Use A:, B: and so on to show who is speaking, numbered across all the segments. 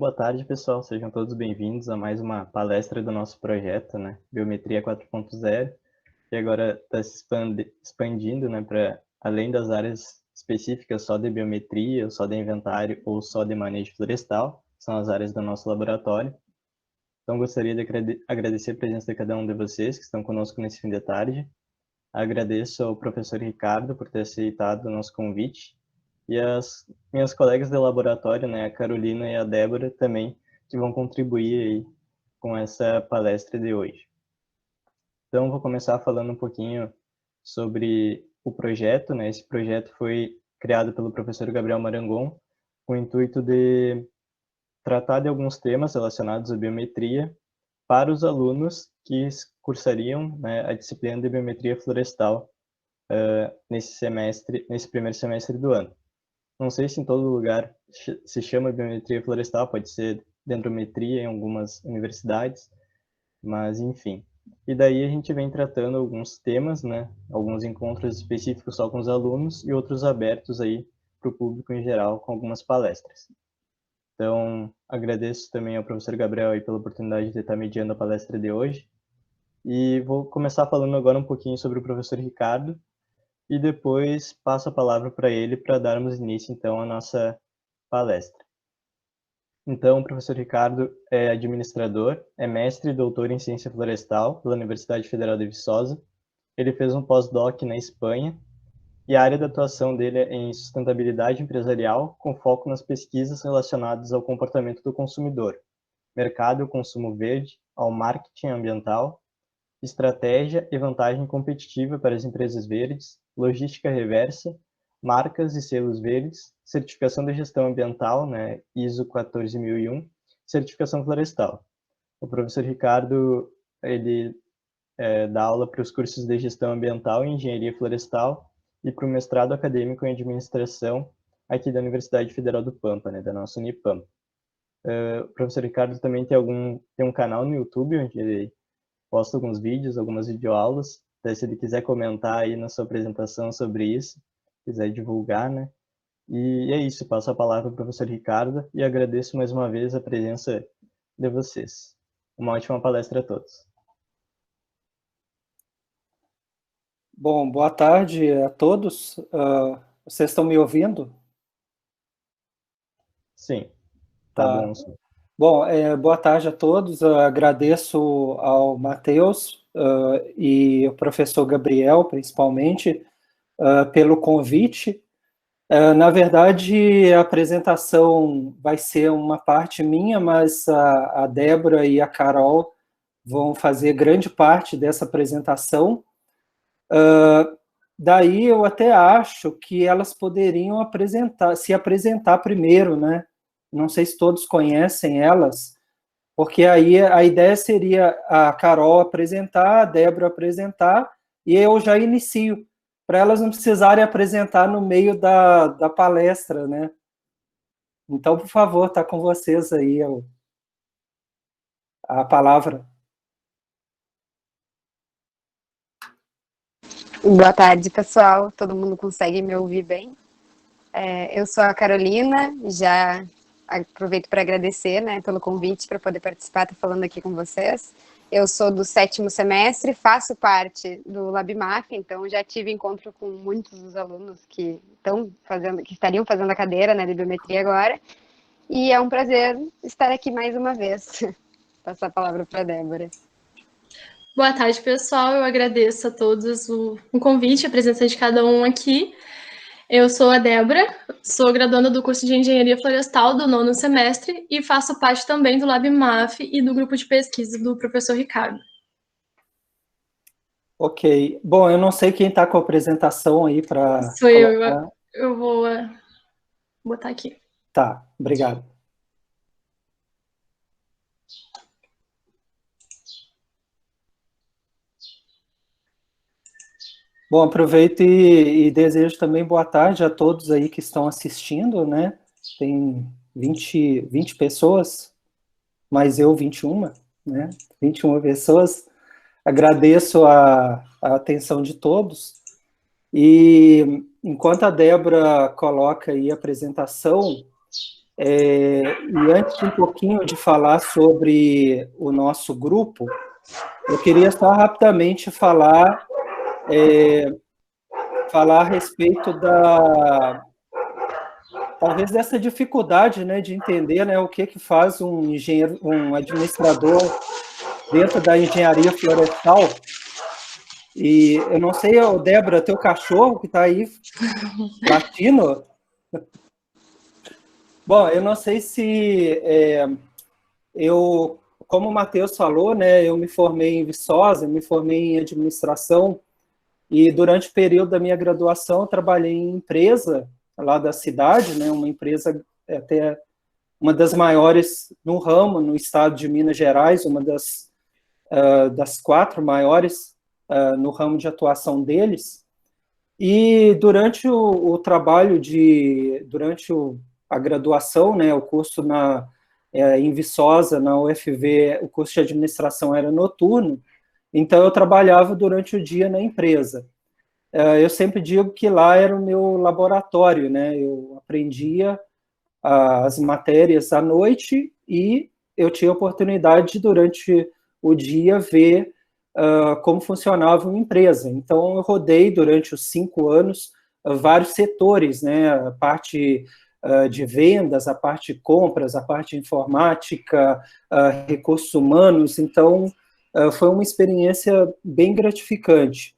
A: Boa tarde, pessoal. Sejam todos bem-vindos a mais uma palestra do nosso projeto, né? Biometria 4.0, que agora está se expandindo, né, para além das áreas específicas só de biometria, ou só de inventário ou só de manejo florestal, são as áreas do nosso laboratório. Então, gostaria de agradecer a presença de cada um de vocês que estão conosco nesse fim de tarde. Agradeço ao professor Ricardo por ter aceitado o nosso convite e as minhas colegas de laboratório, né, a Carolina e a Débora também, que vão contribuir aí com essa palestra de hoje. Então, vou começar falando um pouquinho sobre o projeto, né? Esse projeto foi criado pelo professor Gabriel Marangon, com o intuito de tratar de alguns temas relacionados à biometria para os alunos que cursariam, né, a disciplina de biometria florestal nesse primeiro semestre do ano. Não sei se em todo lugar se chama biometria florestal, pode ser dendrometria em algumas universidades, mas enfim. E daí a gente vem tratando alguns temas, né? Alguns encontros específicos só com os alunos e outros abertos aí para o público em geral com algumas palestras. Então, agradeço também ao professor Gabriel aí pela oportunidade de estar mediando a palestra de hoje. E vou começar falando agora um pouquinho sobre o professor Ricardo, e depois passo a palavra para ele para darmos início, então, à nossa palestra. Então, o professor Ricardo é administrador, é mestre e doutor em ciência florestal pela Universidade Federal de Viçosa. Ele fez um pós-doc na Espanha e a área de atuação dele é em sustentabilidade empresarial, com foco nas pesquisas relacionadas ao comportamento do consumidor, mercado e consumo verde, ao marketing ambiental, estratégia e vantagem competitiva para as empresas verdes, logística reversa, marcas e selos verdes, certificação de gestão ambiental, né, ISO 14001, certificação florestal. O professor Ricardo, ele dá aula para os cursos de gestão ambiental e engenharia florestal e para o mestrado acadêmico em administração aqui da Universidade Federal do Pampa, né, da nossa Unipampa. O professor Ricardo também tem um canal no YouTube onde ele posto alguns vídeos, algumas videoaulas. Daí, se ele quiser comentar aí na sua apresentação sobre isso, quiser divulgar, né? E é isso, passo a palavra para o professor Ricardo e agradeço mais uma vez a presença de vocês. Uma ótima palestra a todos.
B: Bom, boa tarde a todos. Vocês estão me ouvindo?
A: Sim, tá bom. Sim.
B: Bom, boa tarde a todos. Agradeço ao Matheus e ao professor Gabriel, principalmente, pelo convite. Na verdade, a apresentação vai ser uma parte minha, mas a Débora e a Carol vão fazer grande parte dessa apresentação. Daí eu até acho que elas poderiam se apresentar primeiro, né? Não sei se todos conhecem elas, porque aí a ideia seria a Carol apresentar, a Débora apresentar, e eu já inicio, para elas não precisarem apresentar no meio da palestra, né? Então, por favor, está com vocês aí a palavra.
C: Boa tarde, pessoal. Todo mundo consegue me ouvir bem? Eu sou a Carolina, já aproveito para agradecer, né, pelo convite para poder participar, estar falando aqui com vocês. Eu sou do 7º semestre, faço parte do LabMAF, então já tive encontro com muitos dos alunos que estariam fazendo a cadeira, né, de biometria agora, e é um prazer estar aqui mais uma vez. Passar a palavra para a Débora.
D: Boa tarde, pessoal. Eu agradeço a todos o convite, a presença de cada um aqui. Eu sou a Débora, sou graduanda do curso de Engenharia Florestal do 9º semestre e faço parte também do LabMAF e do grupo de pesquisa do professor Ricardo.
B: Ok. Bom, eu não sei quem está com a apresentação aí para...
D: Sou eu vou botar aqui.
B: Tá, obrigado. Bom, aproveito e desejo também boa tarde a todos aí que estão assistindo, né? Tem 20 pessoas, mas eu 21, né? 21 pessoas. Agradeço a atenção de todos. E enquanto a Débora coloca aí a apresentação, E antes de um pouquinho de falar sobre o nosso grupo, eu queria só rapidamente falar a respeito talvez dessa dificuldade, né, de entender, né, o que faz um engenheiro, um administrador dentro da engenharia florestal. E eu não sei, Débora, teu cachorro que está aí latindo? Bom, eu não sei se como o Matheus falou, né, eu me formei em Viçosa, me formei em administração, e durante o período da minha graduação eu trabalhei em empresa lá da cidade, né, uma empresa até uma das maiores no ramo, no estado de Minas Gerais, uma das 4 maiores no ramo de atuação deles. E durante o trabalho durante a graduação, né, o curso em Viçosa, na UFV, o curso de administração era noturno, então eu trabalhava durante o dia na empresa. Eu sempre digo que lá era o meu laboratório, né? Eu aprendia as matérias à noite e eu tinha a oportunidade de, durante o dia, ver como funcionava uma empresa. Então, eu rodei durante os 5 anos vários setores, né? A parte de vendas, a parte de compras, a parte de informática, recursos humanos. Então, foi uma experiência bem gratificante.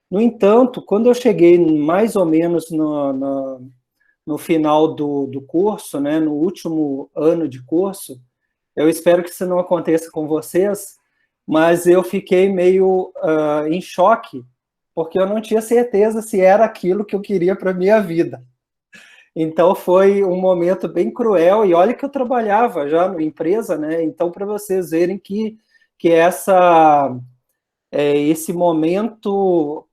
B: No entanto, quando eu cheguei mais ou menos no final do curso, né, no último ano de curso, eu espero que isso não aconteça com vocês, mas eu fiquei meio em choque, porque eu não tinha certeza se era aquilo que eu queria para a minha vida. Então, foi um momento bem cruel, e olha que eu trabalhava já na empresa, né? Então, para vocês verem que esse momento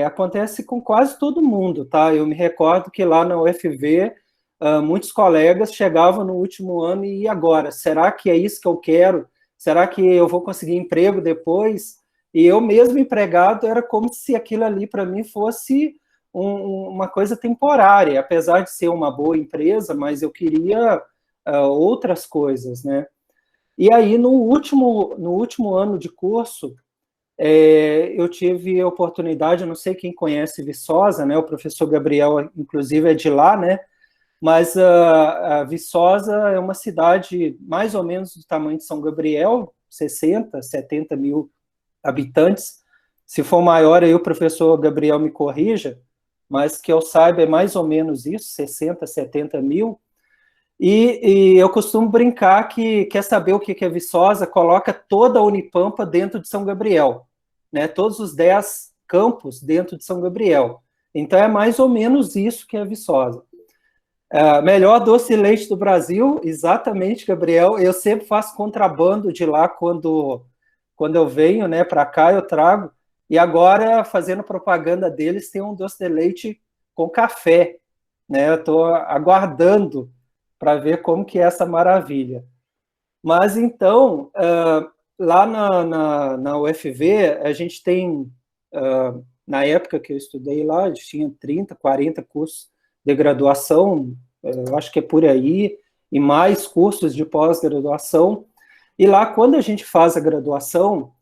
B: acontece com quase todo mundo, tá? Eu me recordo que lá na UFV, muitos colegas chegavam no último ano e agora? Será que é isso que eu quero? Será que eu vou conseguir emprego depois? E eu mesmo empregado, era como se aquilo ali para mim fosse uma coisa temporária, apesar de ser uma boa empresa, mas eu queria outras coisas, né? E aí, no último ano de curso, eu tive a oportunidade, eu não sei quem conhece Viçosa, né? O professor Gabriel, inclusive, é de lá, né? Mas a Viçosa é uma cidade mais ou menos do tamanho de São Gabriel, 60, 70 mil habitantes. Se for maior, aí o professor Gabriel me corrija, mas que eu saiba é mais ou menos isso, 60, 70 mil. E eu costumo brincar que quer saber o que é Viçosa, coloca toda a Unipampa dentro de São Gabriel, né? Todos os 10 campos dentro de São Gabriel. Então é mais ou menos isso que é Viçosa. Melhor doce de leite do Brasil, exatamente, Gabriel. Eu sempre faço contrabando de lá quando eu venho, né, para cá, eu trago. E agora, fazendo propaganda deles, tem um doce de leite com café, né? Eu estou aguardando para ver como que é essa maravilha. Mas, então, lá na UFV, a gente tem, na época que eu estudei lá, a gente tinha 30, 40 cursos de graduação, eu acho que é por aí, e mais cursos de pós-graduação. E lá, quando a gente faz a graduação,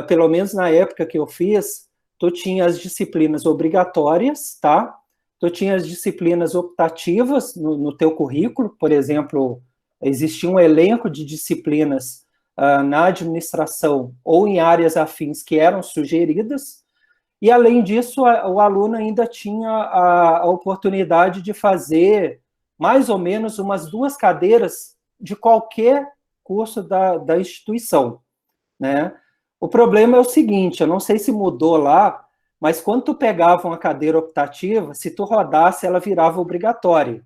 B: pelo menos na época que eu fiz, tu tinha as disciplinas obrigatórias, tá? Tu tinha as disciplinas optativas no teu currículo, por exemplo, existia um elenco de disciplinas na administração ou em áreas afins que eram sugeridas, e além disso, o aluno ainda tinha a oportunidade de fazer mais ou menos umas 2 cadeiras de qualquer curso da instituição, né? O problema é o seguinte, eu não sei se mudou lá, mas quando tu pegava uma cadeira optativa, se tu rodasse, ela virava obrigatória.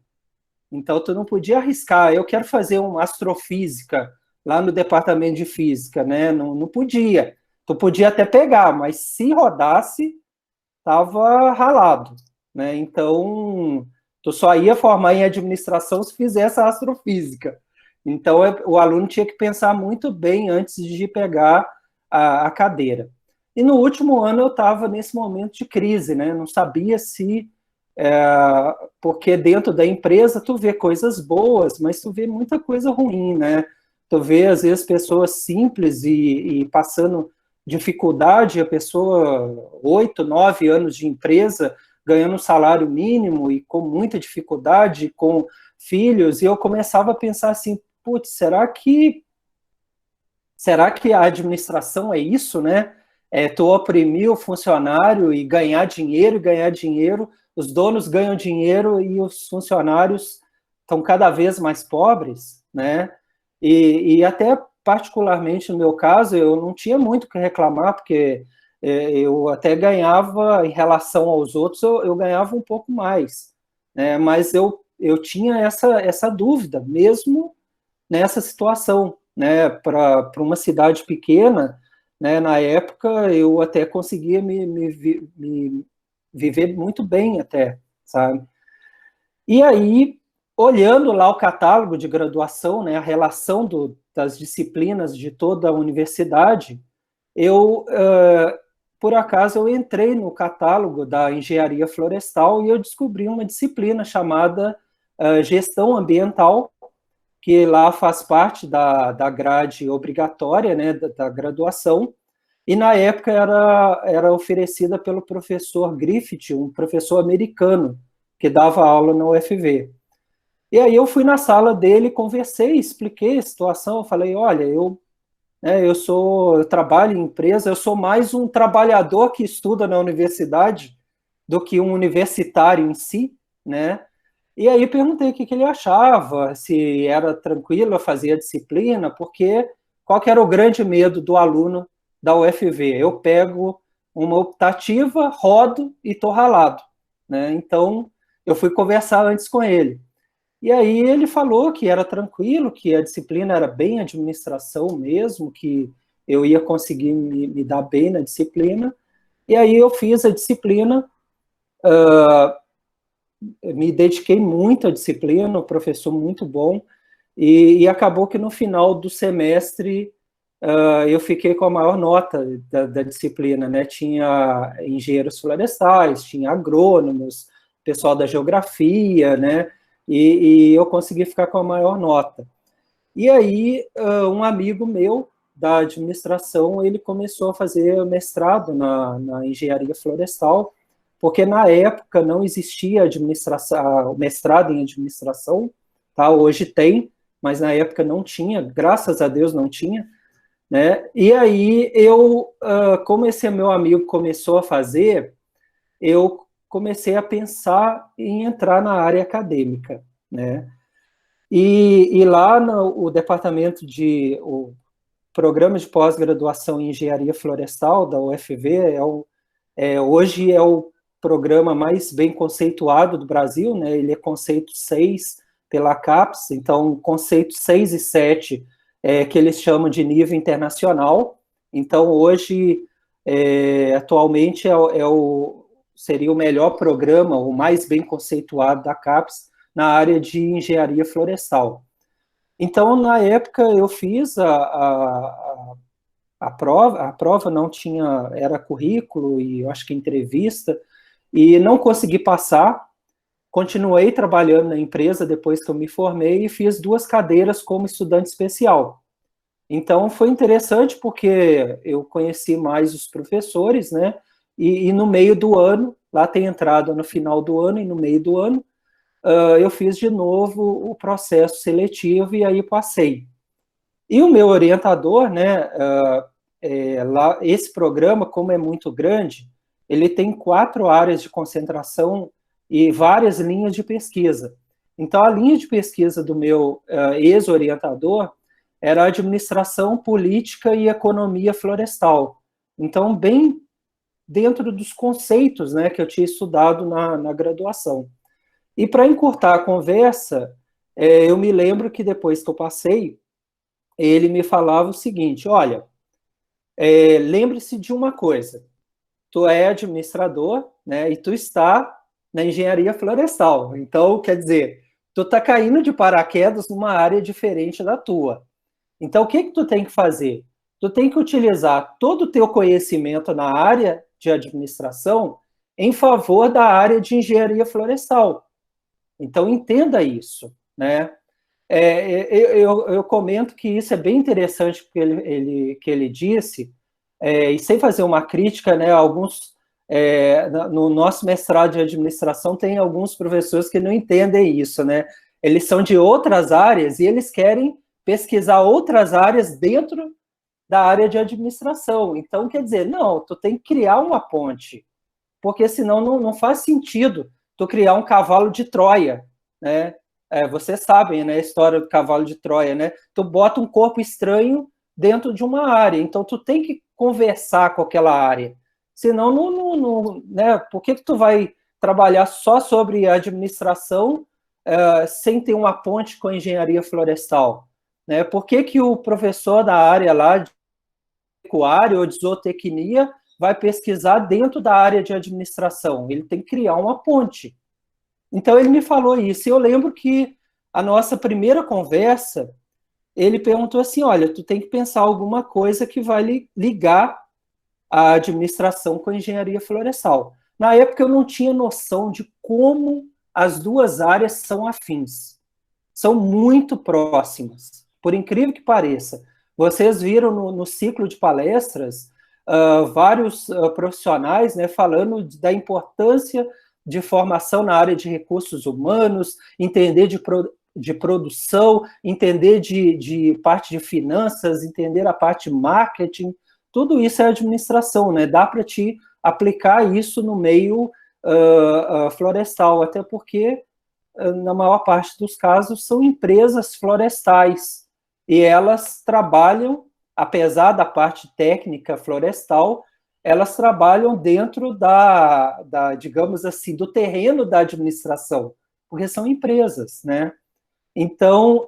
B: Então, tu não podia arriscar, eu quero fazer uma astrofísica lá no departamento de física, né? Não podia. Tu podia até pegar, mas se rodasse, estava ralado, né? Então, tu só ia formar em administração se fizesse a astrofísica. Então, o aluno tinha que pensar muito bem antes de pegar a cadeira. E no último ano eu estava nesse momento de crise, né? Não sabia se porque dentro da empresa tu vê coisas boas, mas tu vê muita coisa ruim, né? Tu vê, às vezes, pessoas simples e passando dificuldade, a pessoa, 8, 9 anos de empresa, ganhando um salário mínimo e com muita dificuldade, com filhos, e eu começava a pensar assim, putz, será que a administração é isso, né? Tu oprimir o funcionário e ganhar dinheiro, os donos ganham dinheiro e os funcionários estão cada vez mais pobres, né? E até particularmente no meu caso, eu não tinha muito o que reclamar, porque eu até ganhava, em relação aos outros, eu ganhava um pouco mais, né? Mas eu tinha essa dúvida, mesmo nessa situação, né? Para uma cidade pequena, né? Na época, eu até conseguia me viver muito bem até, sabe? E aí, olhando lá o catálogo de graduação, né, a relação das disciplinas de toda a universidade, por acaso, eu entrei no catálogo da engenharia florestal e eu descobri uma disciplina chamada gestão ambiental, que lá faz parte da grade obrigatória, né, da graduação, e na época era oferecida pelo professor Griffith, um professor americano, que dava aula na UFV. E aí eu fui na sala dele, conversei, expliquei a situação, eu falei, olha, eu trabalho em empresa, eu sou mais um trabalhador que estuda na universidade do que um universitário em si, né? E aí perguntei o que ele achava, se era tranquilo eu fazer a disciplina, porque qual que era o grande medo do aluno da UFV? Eu pego uma optativa, rodo e estou ralado, né? Então, eu fui conversar antes com ele. E aí ele falou que era tranquilo, que a disciplina era bem administração mesmo, que eu ia conseguir me dar bem na disciplina. E aí eu fiz a disciplina, me dediquei muito à disciplina, o professor muito bom, e acabou que no final do semestre eu fiquei com a maior nota da disciplina, né? Tinha engenheiros florestais, tinha agrônomos, pessoal da geografia, né? E eu consegui ficar com a maior nota. E aí, um amigo meu da administração, ele começou a fazer mestrado na engenharia florestal, porque na época não existia o mestrado em administração, tá? Hoje tem, mas na época não tinha, graças a Deus não tinha, né? E aí como esse meu amigo começou a fazer, eu comecei a pensar em entrar na área acadêmica, né? E lá o departamento o programa de pós-graduação em engenharia florestal da UFV hoje é o programa mais bem conceituado do Brasil, né? Ele é conceito 6 pela CAPES, então conceito 6 e 7 que eles chamam de nível internacional. Então hoje, atualmente seria o melhor programa, o mais bem conceituado da CAPES na área de engenharia florestal. Então, na época, eu fiz a prova não tinha, era currículo e eu acho que entrevista, e não consegui passar, continuei trabalhando na empresa depois que eu me formei e fiz 2 cadeiras como estudante especial. Então, foi interessante porque eu conheci mais os professores, né? E no meio do ano, lá tem entrada no final do ano e no meio do ano, eu fiz de novo o processo seletivo e aí passei. E o meu orientador, né, lá, esse programa, como é muito grande, ele tem 4 áreas de concentração e várias linhas de pesquisa. Então, a linha de pesquisa do meu ex-orientador era administração, política e economia florestal. Então, bem dentro dos conceitos, né, que eu tinha estudado na graduação. E para encurtar a conversa, eu me lembro que depois que eu passei, ele me falava o seguinte, olha, lembre-se de uma coisa, tu é administrador, né, e tu está na engenharia florestal, então, quer dizer, tu está caindo de paraquedas numa área diferente da tua. Então, o que tu tem que fazer? Tu tem que utilizar todo o teu conhecimento na área de administração em favor da área de engenharia florestal. Então, entenda isso, né? Eu comento que isso é bem interessante, porque que ele disse, e sem fazer uma crítica, né, no nosso mestrado de administração tem alguns professores que não entendem isso, né? Eles são de outras áreas e eles querem pesquisar outras áreas dentro da área de administração. Então, quer dizer, não, tu tem que criar uma ponte, porque senão não faz sentido tu criar um cavalo de Troia, né? Vocês sabem, né, a história do cavalo de Troia, né? Tu bota um corpo estranho dentro de uma área, então tu tem que conversar com aquela área. Senão, né, por que tu vai trabalhar só sobre a administração sem ter uma ponte com a engenharia florestal? Né? Por que o professor da área lá de pecuária ou de zootecnia vai pesquisar dentro da área de administração? Ele tem que criar uma ponte. Então, ele me falou isso. E eu lembro que a nossa primeira conversa, ele perguntou assim, olha, tu tem que pensar alguma coisa que vai ligar a administração com a engenharia florestal. Na época, eu não tinha noção de como as duas áreas são afins. São muito próximas, por incrível que pareça. Vocês viram no ciclo de palestras vários profissionais, né, falando da importância de formação na área de recursos humanos, entender de produção, entender de parte de finanças, entender a parte de marketing. Tudo isso é administração, né? Dá para te aplicar isso no meio florestal, até porque, na maior parte dos casos, são empresas florestais, e elas trabalham, apesar da parte técnica florestal, elas trabalham dentro digamos assim, do terreno da administração, porque são empresas, né? Então,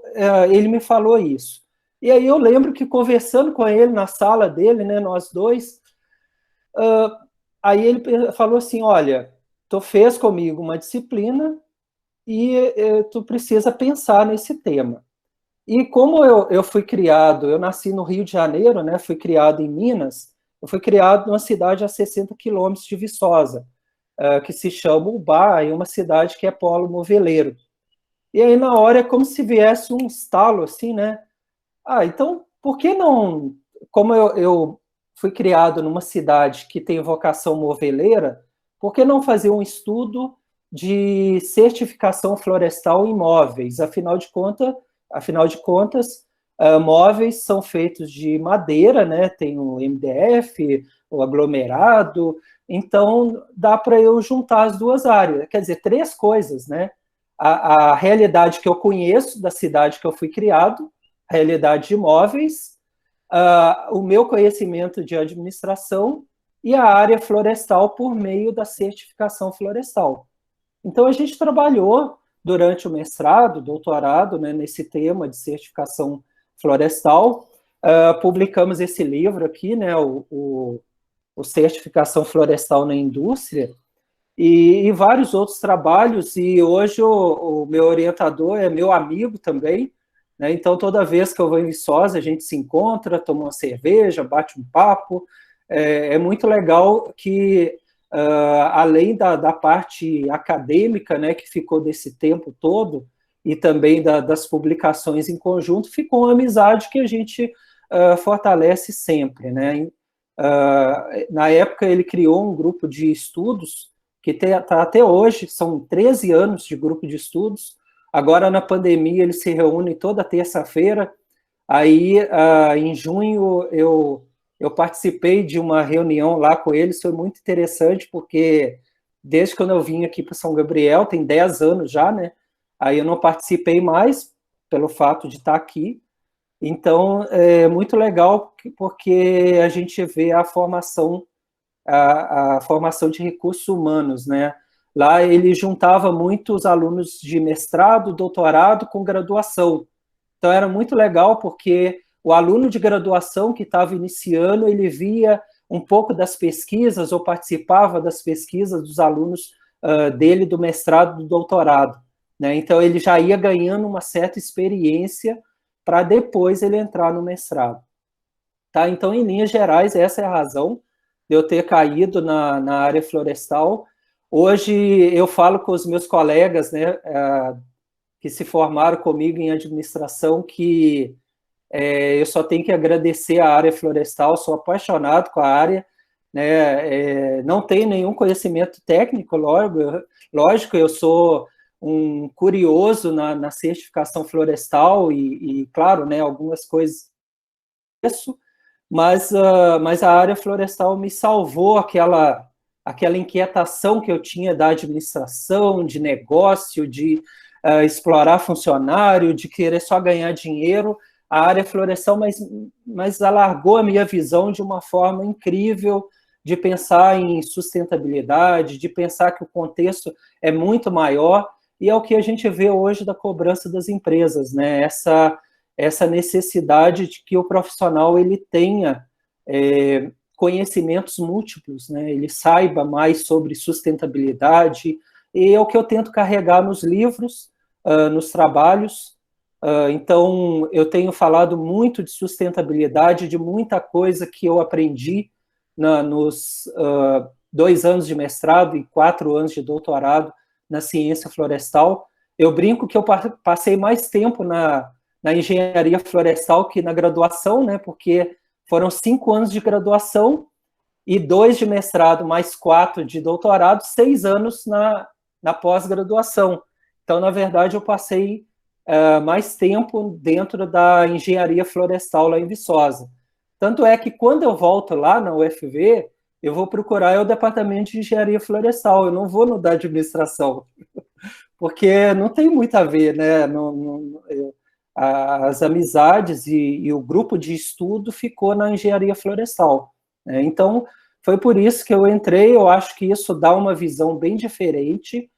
B: ele me falou isso. E aí eu lembro que conversando com ele na sala dele, né, nós dois, aí ele falou assim, olha, tu fez comigo uma disciplina e tu precisa pensar nesse tema. E como eu fui criado, eu nasci no Rio de Janeiro, né, fui criado em Minas, eu fui criado numa cidade a 60 quilômetros de Viçosa, que se chama Ubá, e uma cidade que é polo moveleiro. E aí, na hora, é como se viesse um estalo, assim, né? Então, por que não... Como eu fui criado numa cidade que tem vocação moveleira, por que não fazer um estudo de certificação florestal em móveis? Afinal de contas, móveis são feitos de madeira, né? Tem o MDF, o aglomerado, então dá para eu juntar as duas áreas, quer dizer, três coisas, né? A realidade que eu conheço da cidade que eu fui criado, a realidade de imóveis, o meu conhecimento de administração e a área florestal por meio da certificação florestal. Então, a gente trabalhou durante o mestrado, doutorado, né, nesse tema de certificação florestal. Publicamos esse livro aqui, né, o Certificação Florestal na Indústria, e vários outros trabalhos, e hoje o meu orientador é meu amigo também, né? Então toda vez que eu vou em Viçosa, a gente se encontra, toma uma cerveja, bate um papo, é muito legal que, além da parte acadêmica, né, que ficou desse tempo todo, e também das publicações em conjunto, ficou uma amizade que a gente fortalece sempre, né? Na época ele criou um grupo de estudos que está até hoje, são 13 anos de grupo de estudos. Agora, na pandemia, eles se reúnem toda terça-feira. Aí, em junho, eu participei de uma reunião lá com eles, foi muito interessante, porque desde quando eu vim aqui para São Gabriel, tem 10 anos já, né? Aí eu não participei mais, pelo fato de estar aqui. Então, é muito legal, porque a gente vê a formação de recursos humanos, né? Lá ele juntava muitos alunos de mestrado, doutorado com graduação. Então era muito legal porque o aluno de graduação que estava iniciando, ele via um pouco das pesquisas ou participava das pesquisas dos alunos dele do mestrado, do doutorado, né? Então ele já ia ganhando uma certa experiência para depois ele entrar no mestrado. Tá? Então, em linhas gerais, essa é a razão de eu ter caído na área florestal. Hoje eu falo com os meus colegas, né, que se formaram comigo em administração, que eu só tenho que agradecer a área florestal, sou apaixonado com a área, né, não tenho nenhum conhecimento técnico, lógico, eu sou um curioso na certificação florestal e, claro, né, algumas coisas isso, mas a área florestal me salvou aquela inquietação que eu tinha da administração, de negócio, de explorar funcionário, de querer só ganhar dinheiro. A área florestal mas alargou a minha visão de uma forma incrível, de pensar em sustentabilidade, de pensar que o contexto é muito maior, e é o que a gente vê hoje da cobrança das empresas, né? Essa necessidade de que o profissional ele tenha conhecimentos múltiplos, né? Ele saiba mais sobre sustentabilidade, e é o que eu tento carregar nos livros, nos trabalhos. Então, eu tenho falado muito de sustentabilidade, de muita coisa que eu aprendi nos 2 anos de mestrado e 4 anos de doutorado na ciência florestal. Eu brinco que eu passei mais tempo na engenharia florestal que na graduação, né? Porque foram 5 anos de graduação e 2 de mestrado, mais 4 de doutorado, 6 anos na pós-graduação. Então, na verdade, eu passei mais tempo dentro da engenharia florestal lá em Viçosa. Tanto é que quando eu volto lá na UFV, eu vou procurar o departamento de engenharia florestal, eu não vou no da administração, porque não tem muito a ver, né? As amizades e o grupo de estudo ficou na engenharia florestal, né? Então, foi por isso que eu entrei. Eu acho que isso dá uma visão bem diferente,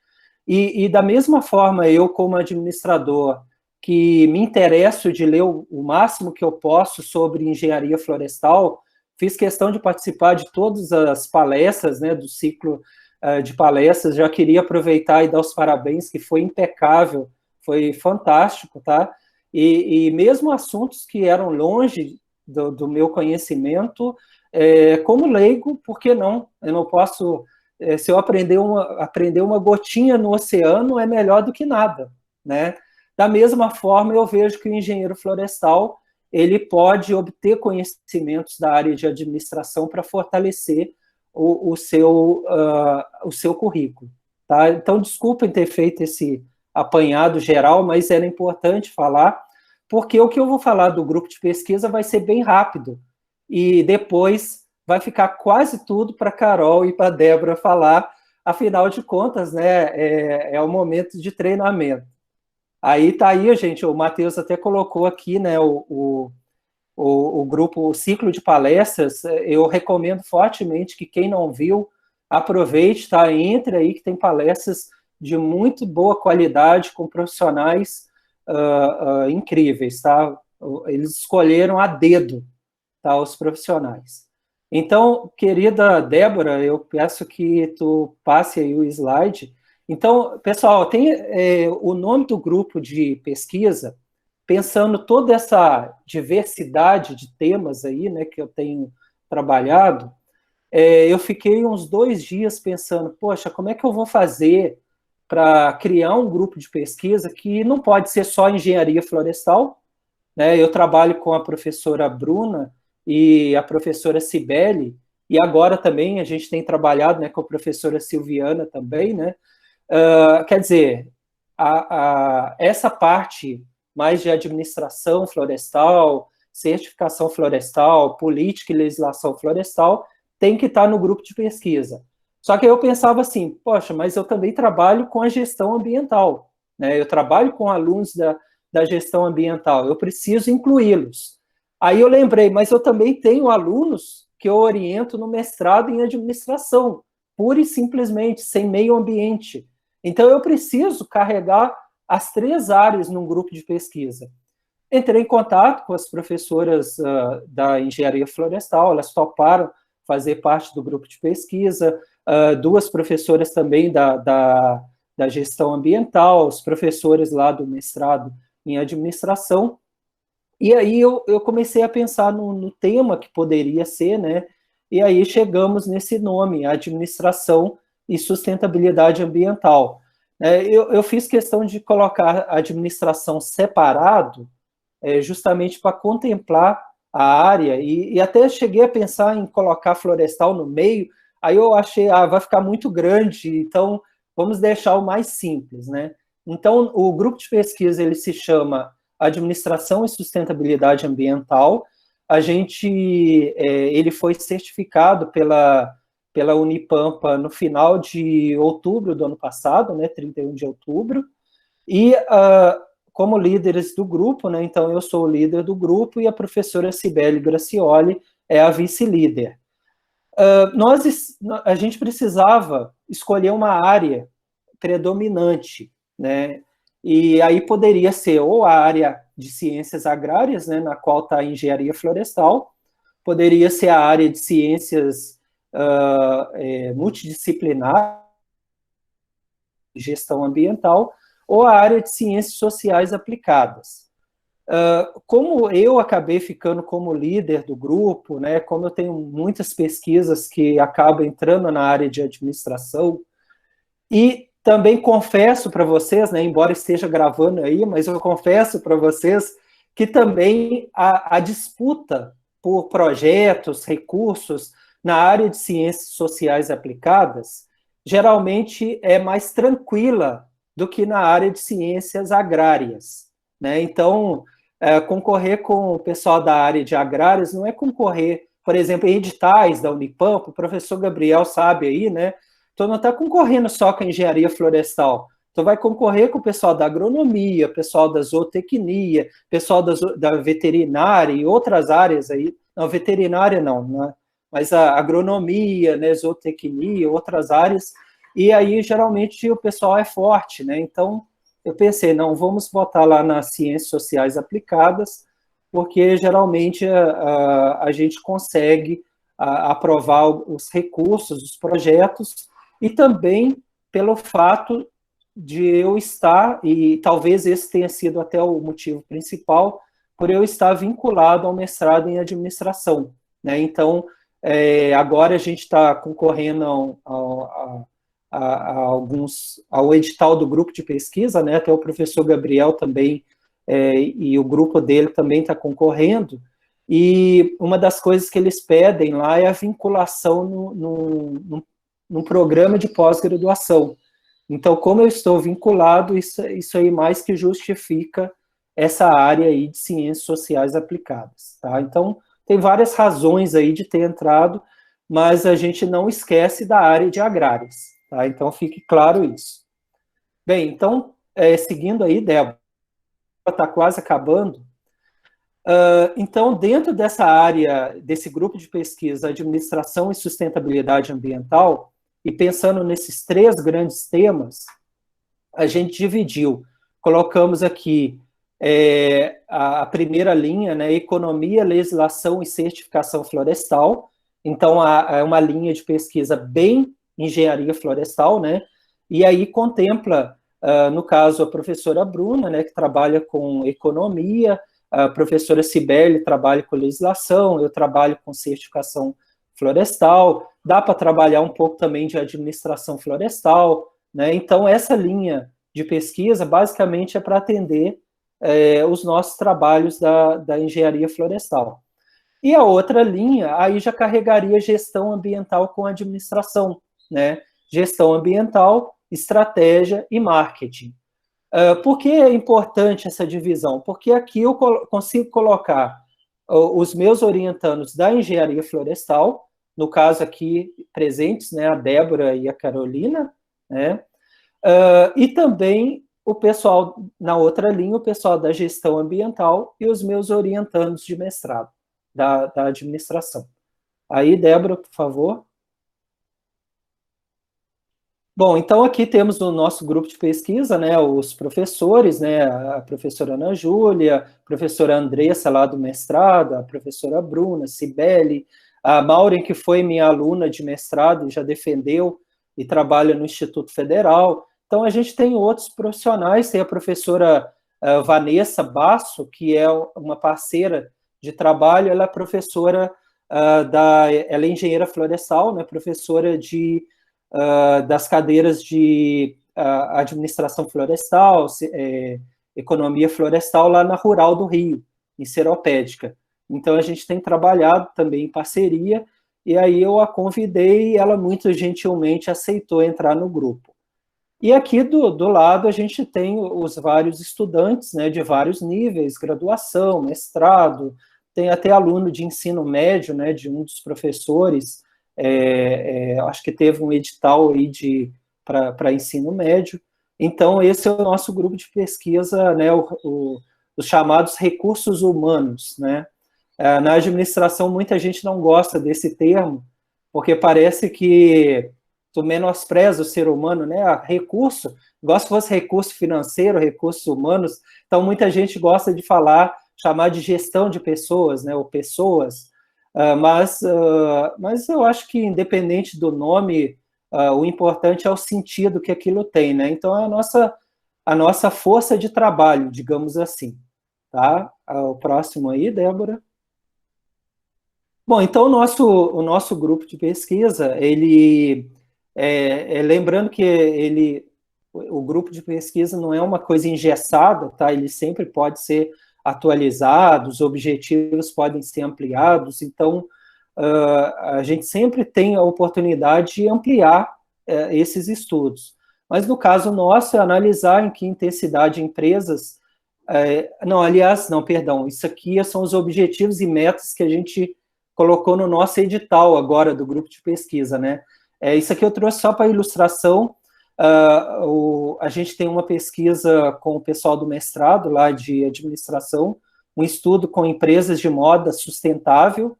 B: e da mesma forma, eu, como administrador, que me interesso de ler o máximo que eu posso sobre engenharia florestal, fiz questão de participar de todas as palestras, né, do ciclo de palestras. Já queria aproveitar e dar os parabéns, que foi impecável, foi fantástico, tá? E mesmo assuntos que eram longe do meu conhecimento, como leigo, por que não? Eu não posso... se eu aprender uma gotinha no oceano, é melhor do que nada, né? Da mesma forma, eu vejo que o engenheiro florestal ele pode obter conhecimentos da área de administração para fortalecer o seu currículo, tá? Então, desculpem ter feito esse apanhado geral, mas era importante falar, porque o que eu vou falar do grupo de pesquisa vai ser bem rápido, e depois vai ficar quase tudo para a Carol e para a Débora falar. Afinal de contas, né, é o momento de treinamento. Aí tá aí, gente, o Matheus até colocou aqui, né, o grupo, o ciclo de palestras. Eu recomendo fortemente que quem não viu, aproveite, tá? Entre aí, que tem palestras de muito boa qualidade, com profissionais incríveis, tá? Eles escolheram a dedo, tá, os profissionais. Então, querida Débora, eu peço que tu passe aí o slide. Então, pessoal, tem o nome do grupo de pesquisa, pensando toda essa diversidade de temas aí, né, que eu tenho trabalhado. Eu fiquei uns 2 dias pensando, poxa, como é que eu vou fazer para criar um grupo de pesquisa que não pode ser só engenharia florestal, né? Eu trabalho com a professora Bruna e a professora Cibele, e agora também a gente tem trabalhado, né, com a professora Silviana também, né? Quer dizer, essa parte mais de administração florestal, certificação florestal, política e legislação florestal, tem que estar no grupo de pesquisa. Só que eu pensava assim, poxa, mas eu também trabalho com a gestão ambiental, né? Eu trabalho com alunos da gestão ambiental, eu preciso incluí-los. Aí eu lembrei, mas eu também tenho alunos que eu oriento no mestrado em administração, pura e simplesmente, sem meio ambiente. Então, eu preciso carregar as 3 áreas num grupo de pesquisa. Entrei em contato com as professoras da engenharia florestal, elas toparam fazer parte do grupo de pesquisa, 2 professoras também da gestão ambiental, os professores lá do mestrado em administração. E aí eu comecei a pensar no tema que poderia ser, né? E aí chegamos nesse nome, administração e sustentabilidade ambiental. Eu fiz questão de colocar a administração separado, justamente para contemplar a área, e até cheguei a pensar em colocar florestal no meio, aí eu achei, vai ficar muito grande, então vamos deixar o mais simples, né? Então, o grupo de pesquisa, ele se chama Administração e Sustentabilidade Ambiental. Ele foi certificado pela Unipampa no final de outubro do ano passado, né, 31 de outubro, e como líderes do grupo, né, então eu sou o líder do grupo e a professora Cibele Gracioli é a vice-líder. A gente precisava escolher uma área predominante, né, e aí poderia ser ou a área de ciências agrárias, né, na qual está a engenharia florestal, poderia ser a área de ciências multidisciplinar, gestão ambiental, ou a área de ciências sociais aplicadas. Como eu acabei ficando como líder do grupo, né, como eu tenho muitas pesquisas que acabam entrando na área de administração, e também confesso para vocês, né, embora esteja gravando aí, mas eu confesso para vocês que também a disputa por projetos, recursos na área de ciências sociais aplicadas, geralmente é mais tranquila do que na área de ciências agrárias, né? Então, concorrer com o pessoal da área de agrárias não é concorrer, por exemplo, em editais da Unipampa, o professor Gabriel sabe aí, né? Então, não está concorrendo só com a engenharia florestal, então vai concorrer com o pessoal da agronomia, pessoal da zootecnia, pessoal da veterinária e outras áreas aí, não, veterinária não, né? Mas a agronomia, né, zootecnia, outras áreas, e aí geralmente o pessoal é forte, né? Então eu pensei, não, vamos botar lá nas ciências sociais aplicadas, porque geralmente a gente consegue aprovar os recursos, os projetos, e também pelo fato de eu estar, e talvez esse tenha sido até o motivo principal, por eu estar vinculado ao mestrado em administração, né? Então, agora a gente está concorrendo ao edital do grupo de pesquisa, né? Até o professor Gabriel também, e o grupo dele também está concorrendo, e uma das coisas que eles pedem lá é a vinculação num programa de pós-graduação. Então, como eu estou vinculado, isso aí mais que justifica essa área aí de ciências sociais aplicadas, tá? Então, tem várias razões aí de ter entrado, mas a gente não esquece da área de agrárias, tá? Então, fique claro isso. Bem, então, seguindo aí, Débora, está quase acabando. Então, dentro dessa área, desse grupo de pesquisa, administração e sustentabilidade ambiental, e pensando nesses 3 grandes temas, a gente dividiu, colocamos aqui a primeira linha, né, economia, legislação e certificação florestal. Então, é uma linha de pesquisa bem engenharia florestal, né, e aí contempla, no caso, a professora Bruna, né, que trabalha com economia, a professora Cibele trabalha com legislação, eu trabalho com certificação florestal, dá para trabalhar um pouco também de administração florestal, né? Então, essa linha de pesquisa, basicamente, é para atender os nossos trabalhos da engenharia florestal. E a outra linha, aí já carregaria gestão ambiental com administração, né? Gestão ambiental, estratégia e marketing. Por que é importante essa divisão? Porque aqui eu consigo colocar os meus orientandos da engenharia florestal, no caso aqui presentes, né, a Débora e a Carolina, né, e também o pessoal, na outra linha, o pessoal da gestão ambiental e os meus orientandos de mestrado, da administração. Aí, Débora, por favor. Bom, então aqui temos o nosso grupo de pesquisa, né, os professores, né, a professora Ana Júlia, a professora Andressa lá do mestrado, a professora Bruna, Cibele, a Maureen, que foi minha aluna de mestrado e já defendeu e trabalha no Instituto Federal. Então a gente tem outros profissionais, tem a professora Vanessa Basso, que é uma parceira de trabalho, ela é professora ela é engenheira florestal, né, professora de das cadeiras de administração florestal, economia florestal, lá na Rural do Rio, em Seropédica. Então, a gente tem trabalhado também em parceria, e aí eu a convidei e ela muito gentilmente aceitou entrar no grupo. E aqui do lado a gente tem os vários estudantes, né, de vários níveis, graduação, mestrado, tem até aluno de ensino médio, né, de um dos professores, acho que teve um edital aí para ensino médio. Então, esse é o nosso grupo de pesquisa, né, os chamados recursos humanos, né. Na administração, muita gente não gosta desse termo, porque parece que tu menospreza o ser humano, né? Recurso, igual se fosse recurso financeiro, recursos humanos. Então, muita gente gosta de chamar de gestão de pessoas, né? Ou pessoas. Mas eu acho que, independente do nome, o importante é o sentido que aquilo tem, né? Então, é a nossa força de trabalho, digamos assim. Tá? O próximo aí, Débora. Bom, então o nosso grupo de pesquisa, ele, lembrando que o grupo de pesquisa não é uma coisa engessada, tá? Ele sempre pode ser atualizado, os objetivos podem ser ampliados, então a gente sempre tem a oportunidade de ampliar esses estudos. Mas no caso nosso é analisar em que intensidade empresas... isso aqui são os objetivos e metas que a gente colocou no nosso edital agora do grupo de pesquisa, né? Isso aqui eu trouxe só para ilustração. A gente tem uma pesquisa com o pessoal do mestrado lá de administração, um estudo com empresas de moda sustentável,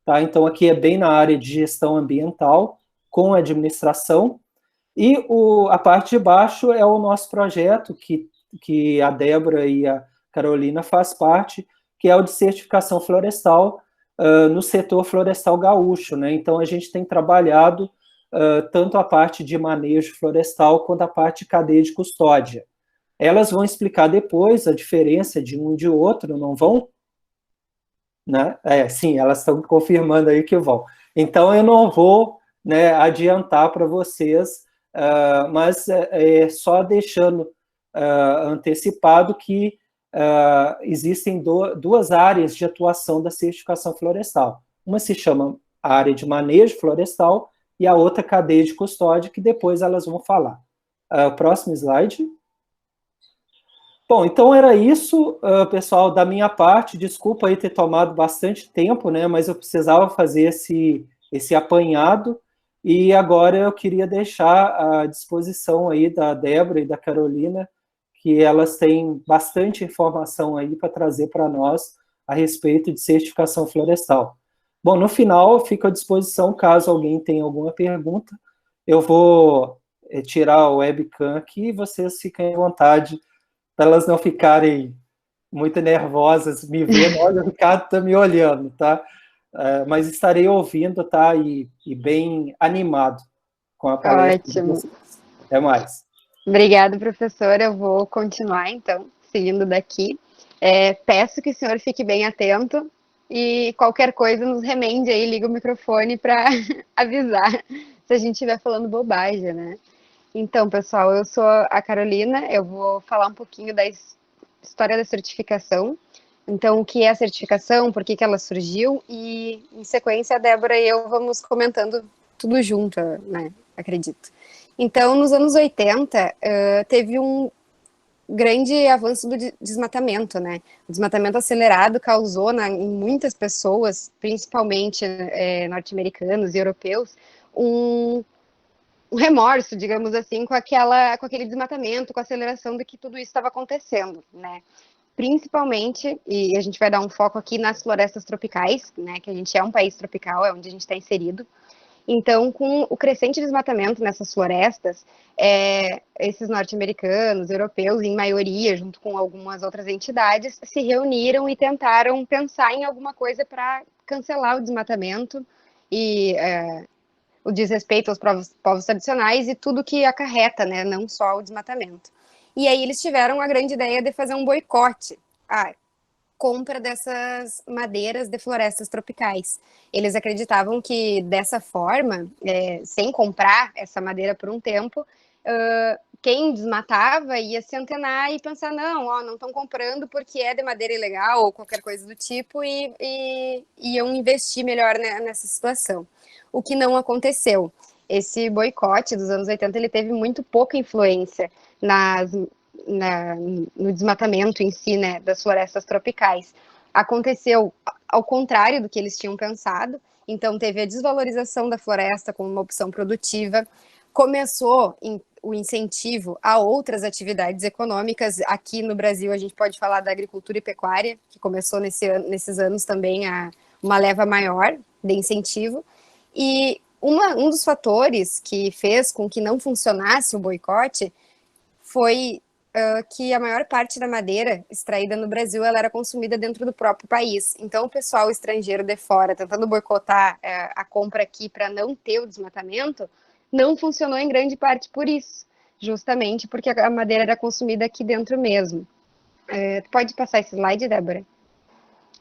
B: tá? Então aqui é bem na área de gestão ambiental com administração. E a parte de baixo é o nosso projeto que a Débora e a Carolina faz parte, que é o de certificação florestal no setor florestal gaúcho, né? Então, a gente tem trabalhado tanto a parte de manejo florestal quanto a parte de cadeia de custódia. Elas vão explicar depois a diferença de um e de outro, não vão? Né? Sim, elas estão confirmando aí que vão. Então, eu não vou, né, adiantar para vocês, mas só deixando antecipado que existem duas áreas de atuação da certificação florestal. Uma se chama a área de manejo florestal e a outra cadeia de custódia, que depois elas vão falar. Próximo slide. Bom, então era isso, pessoal, da minha parte. Desculpa aí ter tomado bastante tempo, né, mas eu precisava fazer esse apanhado, e agora eu queria deixar à disposição aí da Débora e da Carolina, que elas têm bastante informação aí para trazer para nós a respeito de certificação florestal. Bom, no final, eu fico à disposição, caso alguém tenha alguma pergunta, eu vou tirar o webcam aqui e vocês fiquem à vontade, para elas não ficarem muito nervosas me vendo. Olha, o Ricardo está me olhando, tá? Mas estarei ouvindo, tá? E bem animado com a palestra de vocês. Até mais.
C: Obrigada, professora. Eu vou continuar, então, seguindo daqui. Peço que o senhor fique bem atento e qualquer coisa nos remende aí, liga o microfone para avisar se a gente estiver falando bobagem, né? Então, pessoal, eu sou a Carolina, eu vou falar um pouquinho da história da certificação. Então, o que é a certificação, por que ela surgiu, e em sequência a Débora e eu vamos comentando tudo junto, né? Acredito. Então, nos anos 80, teve um grande avanço do desmatamento, né? O desmatamento acelerado causou em muitas pessoas, principalmente norte-americanos e europeus, um remorso, digamos assim, com aquele desmatamento, com a aceleração de que tudo isso estava acontecendo, né? Principalmente, e a gente vai dar um foco aqui nas florestas tropicais, né? Que a gente é um país tropical, é onde a gente está inserido. Então, com o crescente desmatamento nessas florestas, esses norte-americanos, europeus, em maioria, junto com algumas outras entidades, se reuniram e tentaram pensar em alguma coisa para cancelar o desmatamento e o desrespeito aos povos tradicionais e tudo que acarreta, né, não só o desmatamento. E aí eles tiveram a grande ideia de fazer um boicote. compra dessas madeiras de florestas tropicais. Eles acreditavam que dessa forma, sem comprar essa madeira por um tempo, quem desmatava ia se antenar e pensar, não estão comprando porque é de madeira ilegal ou qualquer coisa do tipo e iam investir melhor nessa situação. O que não aconteceu. Esse boicote dos anos 80, ele teve muito pouca influência no desmatamento em si, né, das florestas tropicais. Aconteceu ao contrário do que eles tinham pensado, então teve a desvalorização da floresta como uma opção produtiva, começou o incentivo a outras atividades econômicas. Aqui no Brasil a gente pode falar da agricultura e pecuária, que começou nesses anos também uma leva maior de incentivo, e um dos fatores que fez com que não funcionasse o boicote foi que a maior parte da madeira extraída no Brasil ela era consumida dentro do próprio país. Então, o pessoal estrangeiro de fora, tentando boicotar a compra aqui para não ter o desmatamento, não funcionou em grande parte por isso, justamente porque a madeira era consumida aqui dentro mesmo. Pode passar esse slide, Débora?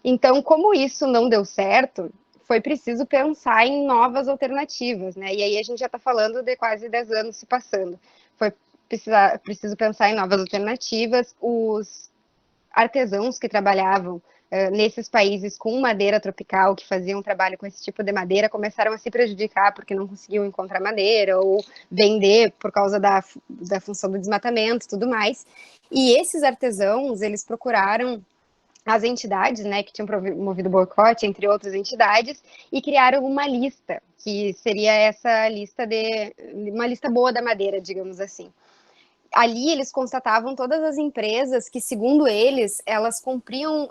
C: Então, como isso não deu certo, foi preciso pensar em novas alternativas, né? E aí a gente já está falando de quase 10 anos se passando. Foi preciso pensar em novas alternativas. Os artesãos que trabalhavam nesses países com madeira tropical, que faziam trabalho com esse tipo de madeira, começaram a se prejudicar porque não conseguiam encontrar madeira ou vender por causa da função do desmatamento e tudo mais. E esses artesãos, eles procuraram as entidades, né, que tinham promovido o boicote, entre outras entidades, e criaram uma lista, que seria essa lista uma lista boa da madeira, digamos assim. Ali eles constatavam todas as empresas que, segundo eles, elas cumpriam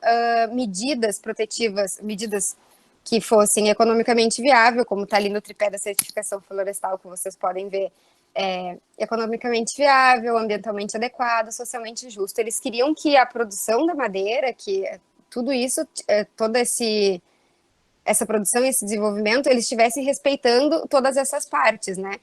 C: medidas protetivas, medidas que fossem economicamente viável, como está ali no tripé da certificação florestal, que vocês podem ver, economicamente viável, ambientalmente adequado, socialmente justo. Eles queriam que a produção da madeira, que tudo isso, toda essa produção e esse desenvolvimento, eles estivessem respeitando todas essas partes, né?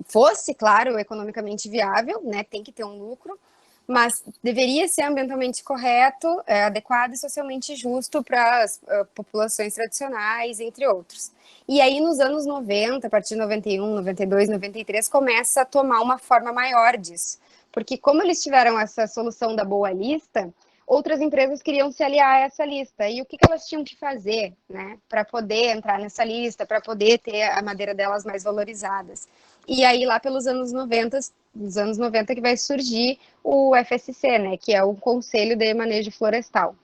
C: Fosse, claro, economicamente viável, né? Tem que ter um lucro, mas deveria ser ambientalmente correto, adequado e socialmente justo para as populações tradicionais, entre outros. E aí, nos anos 90, a partir de 91, 92, 93, começa a tomar uma forma maior disso. Porque como eles tiveram essa solução da boa lista, outras empresas queriam se aliar a essa lista. E o que elas tinham que fazer, né, para poder entrar nessa lista, para poder ter a madeira delas mais valorizadas? E aí, lá pelos anos 90, que vai surgir o FSC, né, que é o Conselho de Manejo Florestal.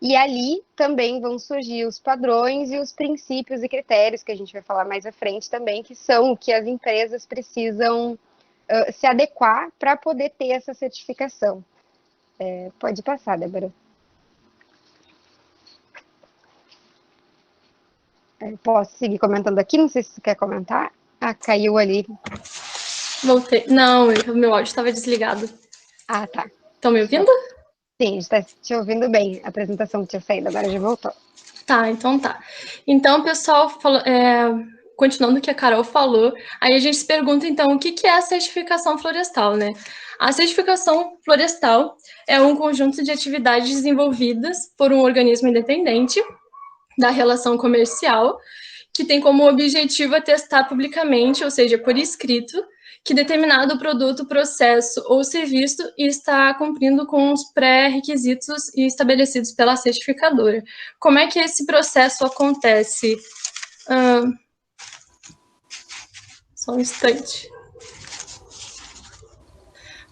C: E ali também vão surgir os padrões e os princípios e critérios, que a gente vai falar mais à frente também, que são o que as empresas precisam se adequar para poder ter essa certificação. Pode passar, Débora. Posso seguir comentando aqui? Não sei se você quer comentar. Caiu ali.
D: Voltei. Não, o meu áudio estava desligado.
C: Tá.
D: Estão me ouvindo?
C: Sim, está te ouvindo bem. A apresentação tinha saído, agora já voltou.
D: Tá, então tá. Então, pessoal, continuando o que a Carol falou, aí a gente se pergunta, então, o que é a certificação florestal, né? A certificação florestal é um conjunto de atividades desenvolvidas por um organismo independente da relação comercial, que tem como objetivo atestar publicamente, ou seja, por escrito, que determinado produto, processo ou serviço está cumprindo com os pré-requisitos estabelecidos pela certificadora. Como é que esse processo acontece? Só um instante.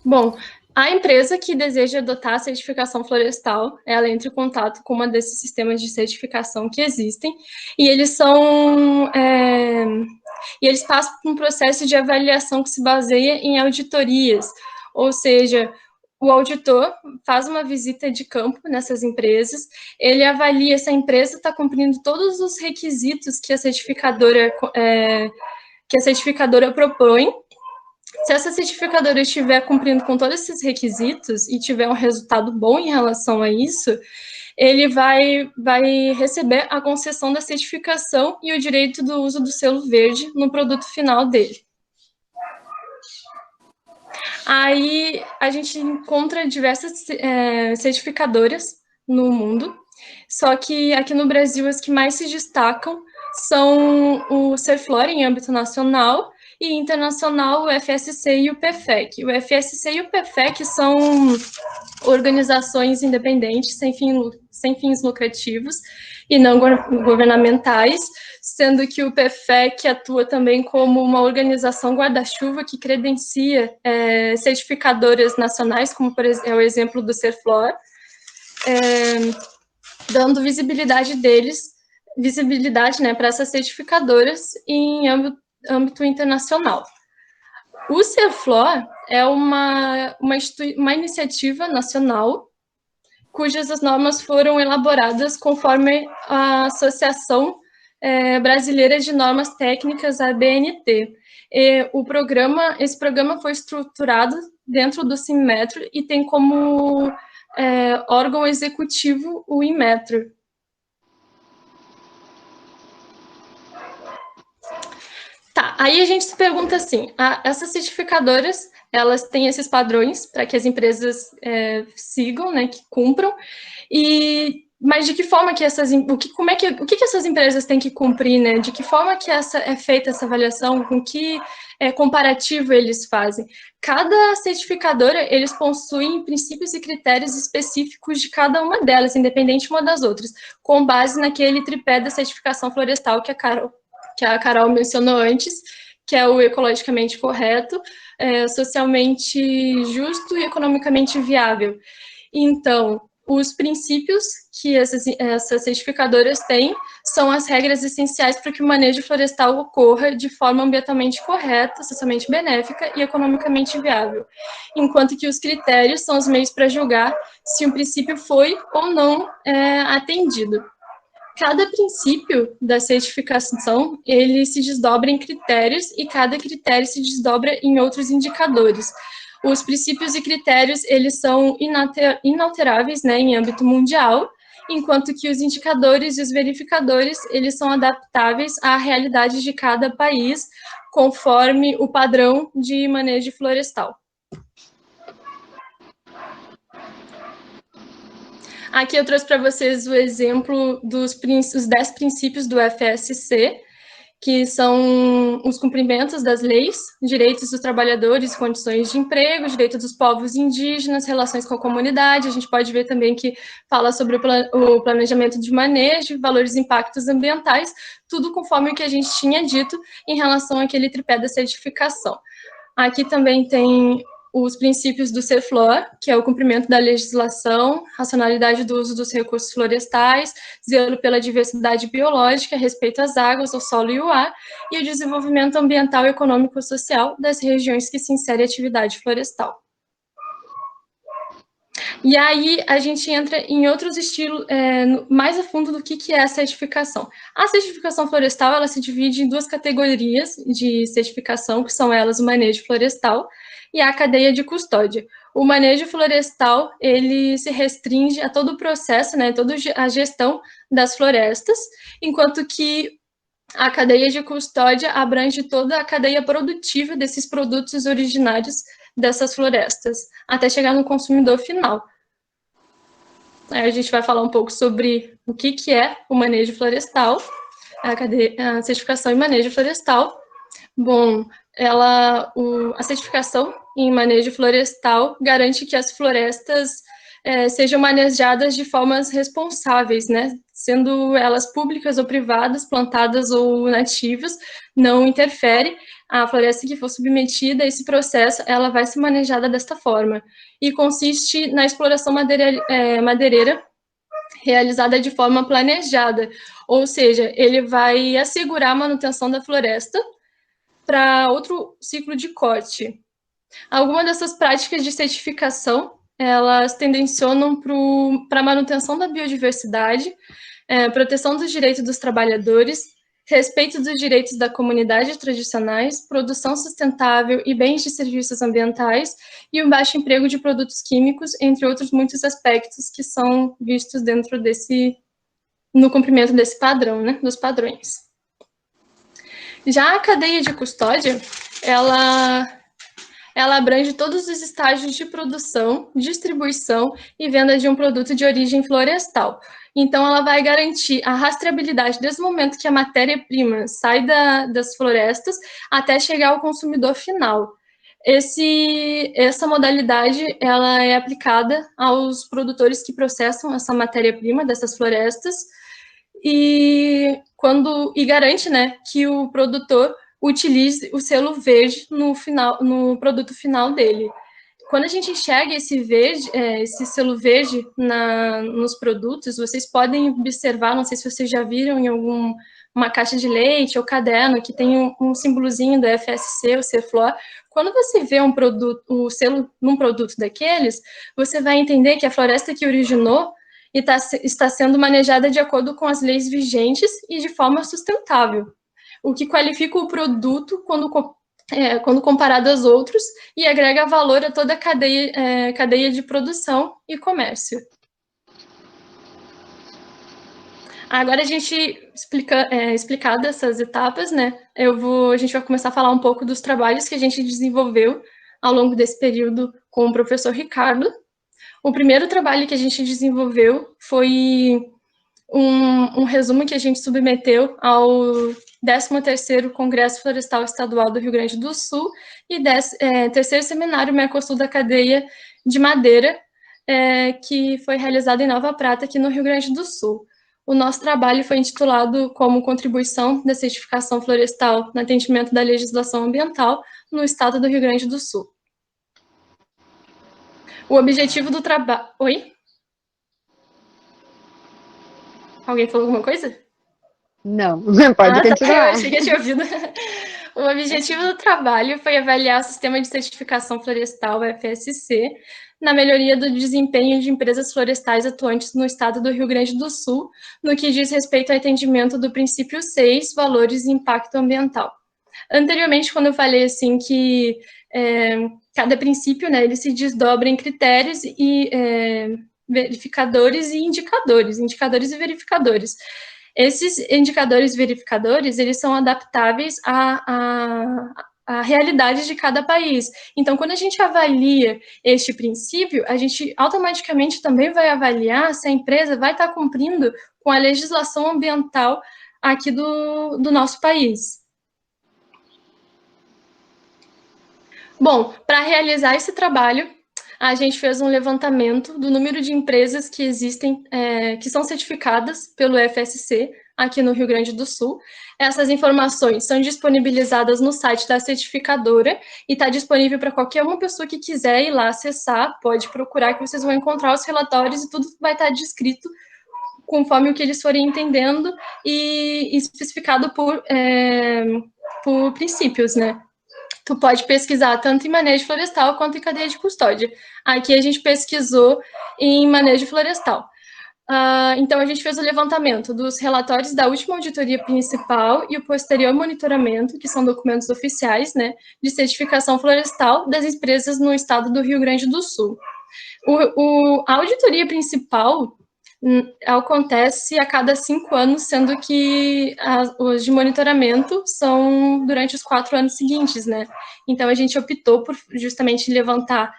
D: Bom, a empresa que deseja adotar a certificação florestal, ela entra em contato com uma desses sistemas de certificação que existem, e eles passam por um processo de avaliação que se baseia em auditorias, ou seja, o auditor faz uma visita de campo nessas empresas, ele avalia se a empresa está cumprindo todos os requisitos que a certificadora propõe. Se essa certificadora estiver cumprindo com todos esses requisitos e tiver um resultado bom em relação a isso, ele vai receber a concessão da certificação e o direito do uso do selo verde no produto final dele. Aí a gente encontra diversas certificadoras no mundo, Só que aqui no Brasil as que mais se destacam são o Serflor em âmbito nacional e internacional, o FSC e o PFEC. O FSC e o PFEC são organizações independentes sem fins lucrativos e não governamentais, sendo que o PFEC atua também como uma organização guarda-chuva que credencia certificadoras nacionais, como é o exemplo do Serflor, dando visibilidade para essas certificadoras em âmbito internacional. O Serflor é uma iniciativa nacional cujas as normas foram elaboradas conforme a Associação Brasileira de Normas Técnicas, a ABNT. Esse programa foi estruturado dentro do Sinmetro e tem como órgão executivo o Inmetro. Tá, aí a gente se pergunta assim, essas certificadoras, elas têm esses padrões para que as empresas sigam, né, que cumpram, mas de que forma que o que essas empresas têm que cumprir, né, de que forma que é feita essa avaliação, com que comparativo eles fazem? Cada certificadora, eles possuem princípios e critérios específicos de cada uma delas, independente uma das outras, com base naquele tripé da certificação florestal que a Carol mencionou antes, que é o ecologicamente correto, socialmente justo e economicamente viável. Então, os princípios que essas certificadoras têm são as regras essenciais para que o manejo florestal ocorra de forma ambientalmente correta, socialmente benéfica e economicamente viável, enquanto que os critérios são os meios para julgar se um princípio foi ou não atendido. Cada princípio da certificação, ele se desdobra em critérios e cada critério se desdobra em outros indicadores. Os princípios e critérios, eles são inalteráveis, né, em âmbito mundial, enquanto que os indicadores e os verificadores, eles são adaptáveis à realidade de cada país, conforme o padrão de manejo florestal. Aqui eu trouxe para vocês o exemplo dos 10 princípios do FSC, que são os cumprimentos das leis, direitos dos trabalhadores, condições de emprego, direitos dos povos indígenas, relações com a comunidade. A gente pode ver também que fala sobre o planejamento de manejo, valores e impactos ambientais, tudo conforme o que a gente tinha dito em relação àquele tripé da certificação. Aqui também tem os princípios do Serflor, que é o cumprimento da legislação, racionalidade do uso dos recursos florestais, zelo pela diversidade biológica, respeito às águas, ao solo e ao ar, e o desenvolvimento ambiental, econômico e social das regiões que se insere a atividade florestal. E aí a gente entra em outros estilos, mais a fundo do que é a certificação. A certificação florestal, ela se divide em duas categorias de certificação, que são elas o manejo florestal e a cadeia de custódia. O manejo florestal, ele se restringe a todo o processo, né, toda a gestão das florestas, enquanto que a cadeia de custódia abrange toda a cadeia produtiva desses produtos originários dessas florestas, até chegar no consumidor final. Aí a gente vai falar um pouco sobre o que é o manejo florestal, a certificação em manejo florestal. Bom, a certificação em manejo florestal garante que as florestas sejam manejadas de formas responsáveis, né? Sendo elas públicas ou privadas, plantadas ou nativas, não interfere. A floresta que for submetida a esse processo, ela vai ser manejada desta forma. E consiste na exploração madeireira realizada de forma planejada, ou seja, ele vai assegurar a manutenção da floresta para outro ciclo de corte. Algumas dessas práticas de certificação, elas tendencionam para a manutenção da biodiversidade, proteção dos direitos dos trabalhadores, respeito dos direitos da comunidade tradicionais, produção sustentável e bens de serviços ambientais e um baixo emprego de produtos químicos, entre outros muitos aspectos que são vistos no cumprimento desse padrão, né, dos padrões. Já a cadeia de custódia, ela ela abrange todos os estágios de produção, distribuição e venda de um produto de origem florestal. Então, ela vai garantir a rastreabilidade desde o momento que a matéria-prima sai das florestas até chegar ao consumidor final. Essa modalidade ela é aplicada aos produtores que processam essa matéria-prima dessas florestas e garante, né, que o produtor utilize o selo verde no produto final dele. Quando a gente enxerga esse selo verde nos produtos, vocês podem observar, não sei se vocês já viram em uma caixa de leite ou caderno que tem um símbolozinho do FSC, o CFLOR. Quando você vê o selo num produto daqueles, você vai entender que a floresta que originou está sendo manejada de acordo com as leis vigentes e de forma sustentável, o que qualifica o produto quando comparado aos outros e agrega valor a toda a cadeia de produção e comércio. Agora, a gente explicado essas etapas, né, a gente vai começar a falar um pouco dos trabalhos que a gente desenvolveu ao longo desse período com o professor Ricardo. O primeiro trabalho que a gente desenvolveu foi um resumo que a gente submeteu ao 13º Congresso Florestal Estadual do Rio Grande do Sul e terceiro Seminário Mercosul da Cadeia de Madeira, que foi realizado em Nova Prata, aqui no Rio Grande do Sul. O nosso trabalho foi intitulado como Contribuição da Certificação Florestal no Atendimento da Legislação Ambiental no Estado do Rio Grande do Sul. O objetivo do trabalho... Oi? Alguém falou alguma coisa?
C: Não, pode continuar.
D: Eu achei que eu tinha ouvido. O objetivo do trabalho foi avaliar o Sistema de Certificação Florestal, FSC, na melhoria do desempenho de empresas florestais atuantes no estado do Rio Grande do Sul, no que diz respeito ao atendimento do princípio 6, valores e impacto ambiental. Anteriormente, quando eu falei assim que cada princípio, né, ele se desdobra em critérios e verificadores e indicadores e verificadores. Esses indicadores e verificadores, eles são adaptáveis à realidade de cada país. Então, quando a gente avalia este princípio, a gente automaticamente também vai avaliar se a empresa vai estar cumprindo com a legislação ambiental aqui do nosso país. Bom, para realizar esse trabalho, a gente fez um levantamento do número de empresas que existem, que são certificadas pelo FSC aqui no Rio Grande do Sul. Essas informações são disponibilizadas no site da certificadora e está disponível para qualquer uma pessoa que quiser ir lá acessar, pode procurar que vocês vão encontrar os relatórios e tudo vai estar descrito conforme o que eles forem entendendo e especificado por princípios, né? Tu pode pesquisar tanto em manejo florestal quanto em cadeia de custódia. Aqui a gente pesquisou em manejo florestal. Então, a gente fez o levantamento dos relatórios da última auditoria principal e o posterior monitoramento, que são documentos oficiais, né, de certificação florestal das empresas no estado do Rio Grande do Sul. A auditoria principal acontece a cada 5 anos, sendo que os de monitoramento são durante os 4 anos seguintes, né? Então, a gente optou por justamente levantar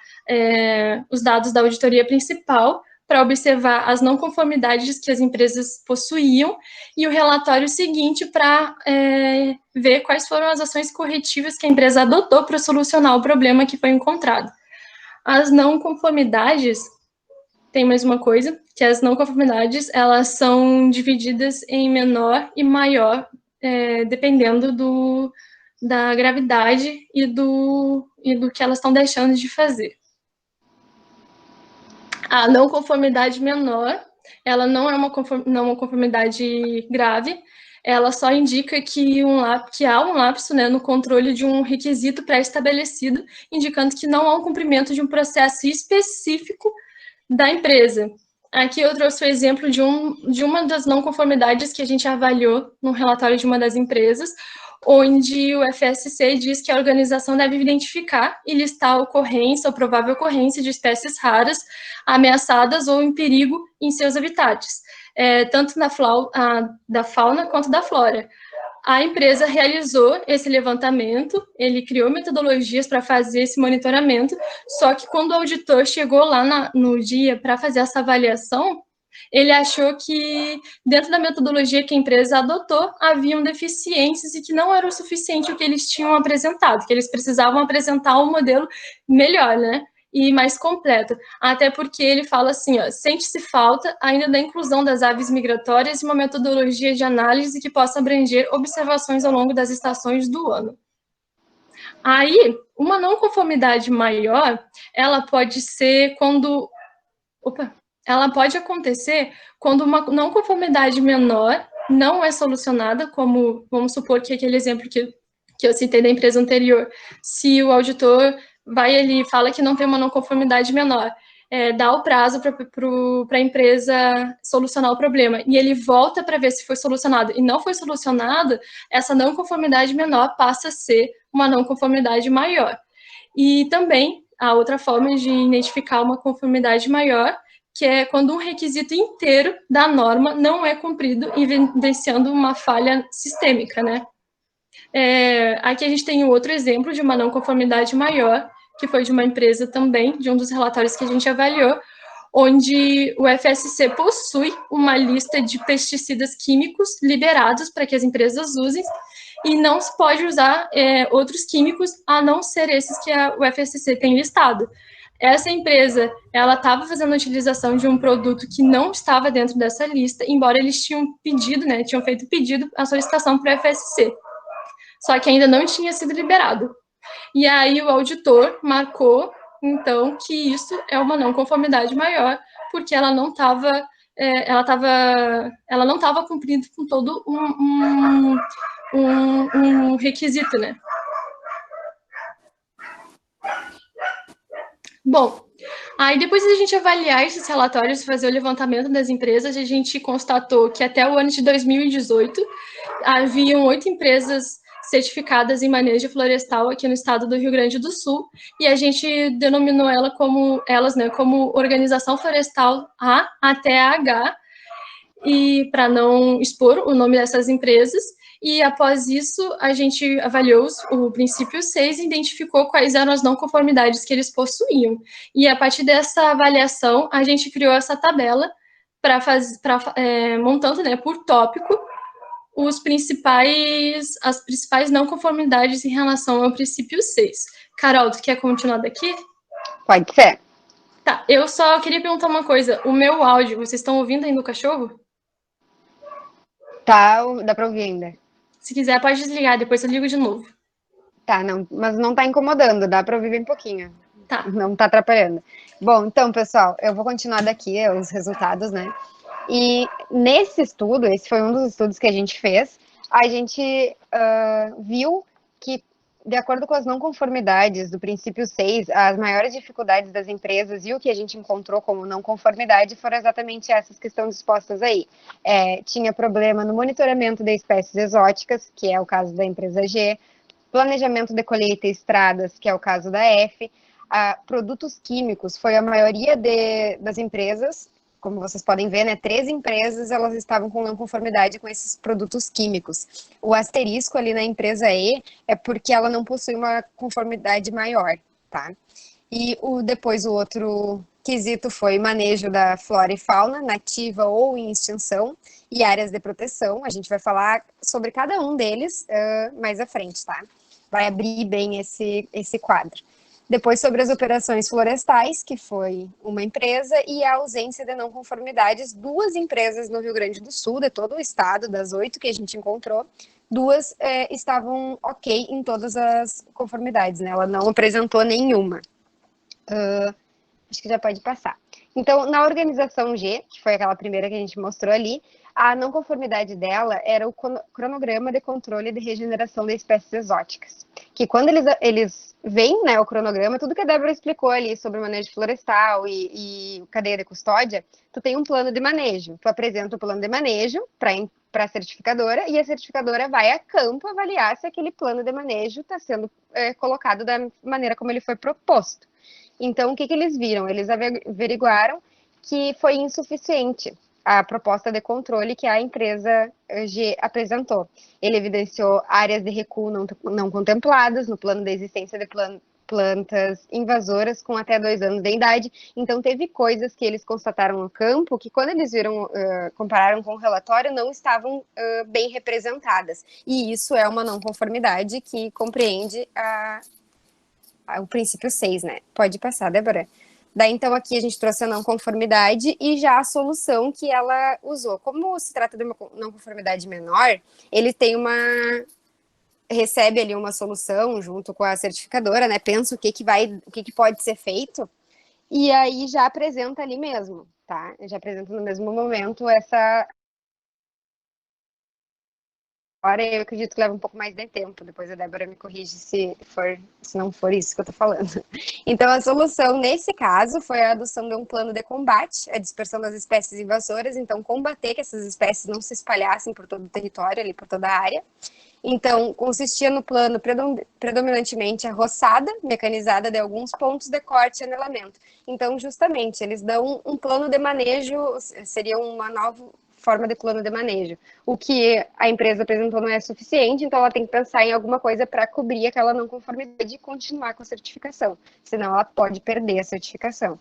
D: os dados da auditoria principal para observar as não conformidades que as empresas possuíam e o relatório seguinte para ver quais foram as ações corretivas que a empresa adotou para solucionar o problema que foi encontrado. As não conformidades, tem mais uma coisa, que as não conformidades, elas são divididas em menor e maior, dependendo da gravidade e do que elas estão deixando de fazer. A não conformidade menor, ela não é uma conformidade grave, ela só indica que há um lapso, né, no controle de um requisito pré-estabelecido, indicando que não há um cumprimento de um processo específico da empresa. Aqui eu trouxe o exemplo de uma das não conformidades que a gente avaliou no relatório de uma das empresas, onde o FSC diz que a organização deve identificar e listar a ocorrência ou provável ocorrência de espécies raras, ameaçadas ou em perigo em seus habitats, tanto da fauna quanto da flora. a empresa realizou esse levantamento, ele criou metodologias para fazer esse monitoramento, só que quando o auditor chegou lá no dia para fazer essa avaliação, ele achou que dentro da metodologia que a empresa adotou, haviam deficiências e que não era o suficiente o que eles tinham apresentado, que eles precisavam apresentar um modelo melhor, né? E mais completo, até porque ele fala assim, ó, sente-se falta ainda da inclusão das aves migratórias e uma metodologia de análise que possa abranger observações ao longo das estações do ano. Aí, uma não conformidade maior, ela pode ser quando... ela pode acontecer quando uma não conformidade menor não é solucionada, como, vamos supor que aquele exemplo que eu citei da empresa anterior, se o auditor vai ali e fala que não tem uma não conformidade menor, dá o prazo para a empresa solucionar o problema, e ele volta para ver se foi solucionado, e não foi solucionado, essa não conformidade menor passa a ser uma não conformidade maior. E também, a outra forma de identificar uma conformidade maior, que é quando um requisito inteiro da norma não é cumprido, evidenciando uma falha sistêmica, né? Aqui a gente tem outro exemplo de uma não conformidade maior, que foi de uma empresa também, de um dos relatórios que a gente avaliou, onde o FSC possui uma lista de pesticidas químicos liberados para que as empresas usem, e não se pode usar outros químicos, a não ser esses que o FSC tem listado. Essa empresa, ela estava fazendo a utilização de um produto que não estava dentro dessa lista, embora eles tinham pedido, né, tinham feito pedido, a solicitação para o FSC. Só que ainda não tinha sido liberado. E aí o auditor marcou, então, que isso é uma não conformidade maior, porque ela não estava ela não estava cumprindo com todo um requisito, né? Bom, aí depois de a gente avaliar esses relatórios e fazer o levantamento das empresas, a gente constatou que até o ano de 2018 haviam 8 empresas certificadas em manejo florestal aqui no estado do Rio Grande do Sul, e a gente denominou elas, né, como Organização Florestal A até a H, e para não expor o nome dessas empresas, e após isso a gente avaliou o princípio 6 e identificou quais eram as não conformidades que eles possuíam. E a partir dessa avaliação, a gente criou essa tabela montando, né, por tópico, as principais não conformidades em relação ao princípio 6. Carol, tu quer continuar daqui?
C: Pode ser.
D: Tá, eu só queria perguntar uma coisa. O meu áudio, vocês estão ouvindo ainda o cachorro?
C: Tá, dá pra ouvir ainda.
D: Se quiser, pode desligar, depois eu ligo de novo.
C: Tá, não, mas não tá incomodando, dá pra ouvir bem pouquinho.
D: Tá.
C: Não tá atrapalhando. Bom, então, pessoal, eu vou continuar daqui os resultados, né? E nesse estudo, esse foi um dos estudos que a gente fez, a gente viu que, de acordo com as não conformidades do princípio 6, as maiores dificuldades das empresas e o que a gente encontrou como não conformidade foram exatamente essas que estão dispostas aí. Tinha problema no monitoramento de espécies exóticas, que é o caso da empresa G, planejamento de colheita e estradas, que é o caso da F, produtos químicos, foi a maioria das empresas. Como vocês podem ver, né, 13 empresas elas estavam com não conformidade com esses produtos químicos. O asterisco ali na empresa E é porque ela não possui uma conformidade maior, tá? E depois o outro quesito foi manejo da flora e fauna, nativa ou em extinção, e áreas de proteção. A gente vai falar sobre cada um deles mais à frente, tá? Vai abrir bem esse quadro. Depois, sobre as operações florestais, que foi uma empresa, e a ausência de não conformidades, 2 empresas no Rio Grande do Sul, de todo o estado, das 8 que a gente encontrou, 2 estavam ok em todas as conformidades, né? Ela não apresentou nenhuma. Acho que já pode passar. Então, na organização G, que foi aquela primeira que a gente mostrou ali, a não conformidade dela era o cronograma de controle de regeneração de espécies exóticas. Que quando eles veem, né, o cronograma, tudo que a Débora explicou ali sobre o manejo florestal e cadeia de custódia, tu tem um plano de manejo. Tu apresenta o plano de manejo para a certificadora e a certificadora vai a campo avaliar se aquele plano de manejo está sendo colocado da maneira como ele foi proposto. Então, o que eles viram? Eles averiguaram que foi insuficiente a proposta de controle que a empresa G apresentou. Ele evidenciou áreas de recuo não contempladas no plano de existência de plantas invasoras com até 2 anos de idade. Então, teve coisas que eles constataram no campo que, quando eles viram, compararam com o relatório, não estavam bem representadas. E isso é uma não conformidade que compreende o princípio 6, né? Pode passar, Débora. Daí, então, aqui a gente trouxe a não conformidade e já a solução que ela usou. Como se trata de uma não conformidade menor, ele tem recebe ali uma solução junto com a certificadora, né? Pensa o que pode ser feito, e aí já apresenta ali mesmo, tá? Já apresenta no mesmo momento essa. Agora eu acredito que leva um pouco mais de tempo, depois a Débora me corrige se não for isso que eu tô falando. Então, a solução, nesse caso, foi a adoção de um plano de combate à dispersão das espécies invasoras, então, combater que essas espécies não se espalhassem por todo o território, ali por toda a área. Então, consistia no plano predominantemente a roçada mecanizada de alguns pontos de corte e anelamento. Então, justamente, eles dão um plano de manejo, seria uma nova forma de plano de manejo. O que a empresa apresentou não é suficiente, então ela tem que pensar em alguma coisa para cobrir aquela não conformidade e continuar com a certificação. Senão ela pode perder a certificação.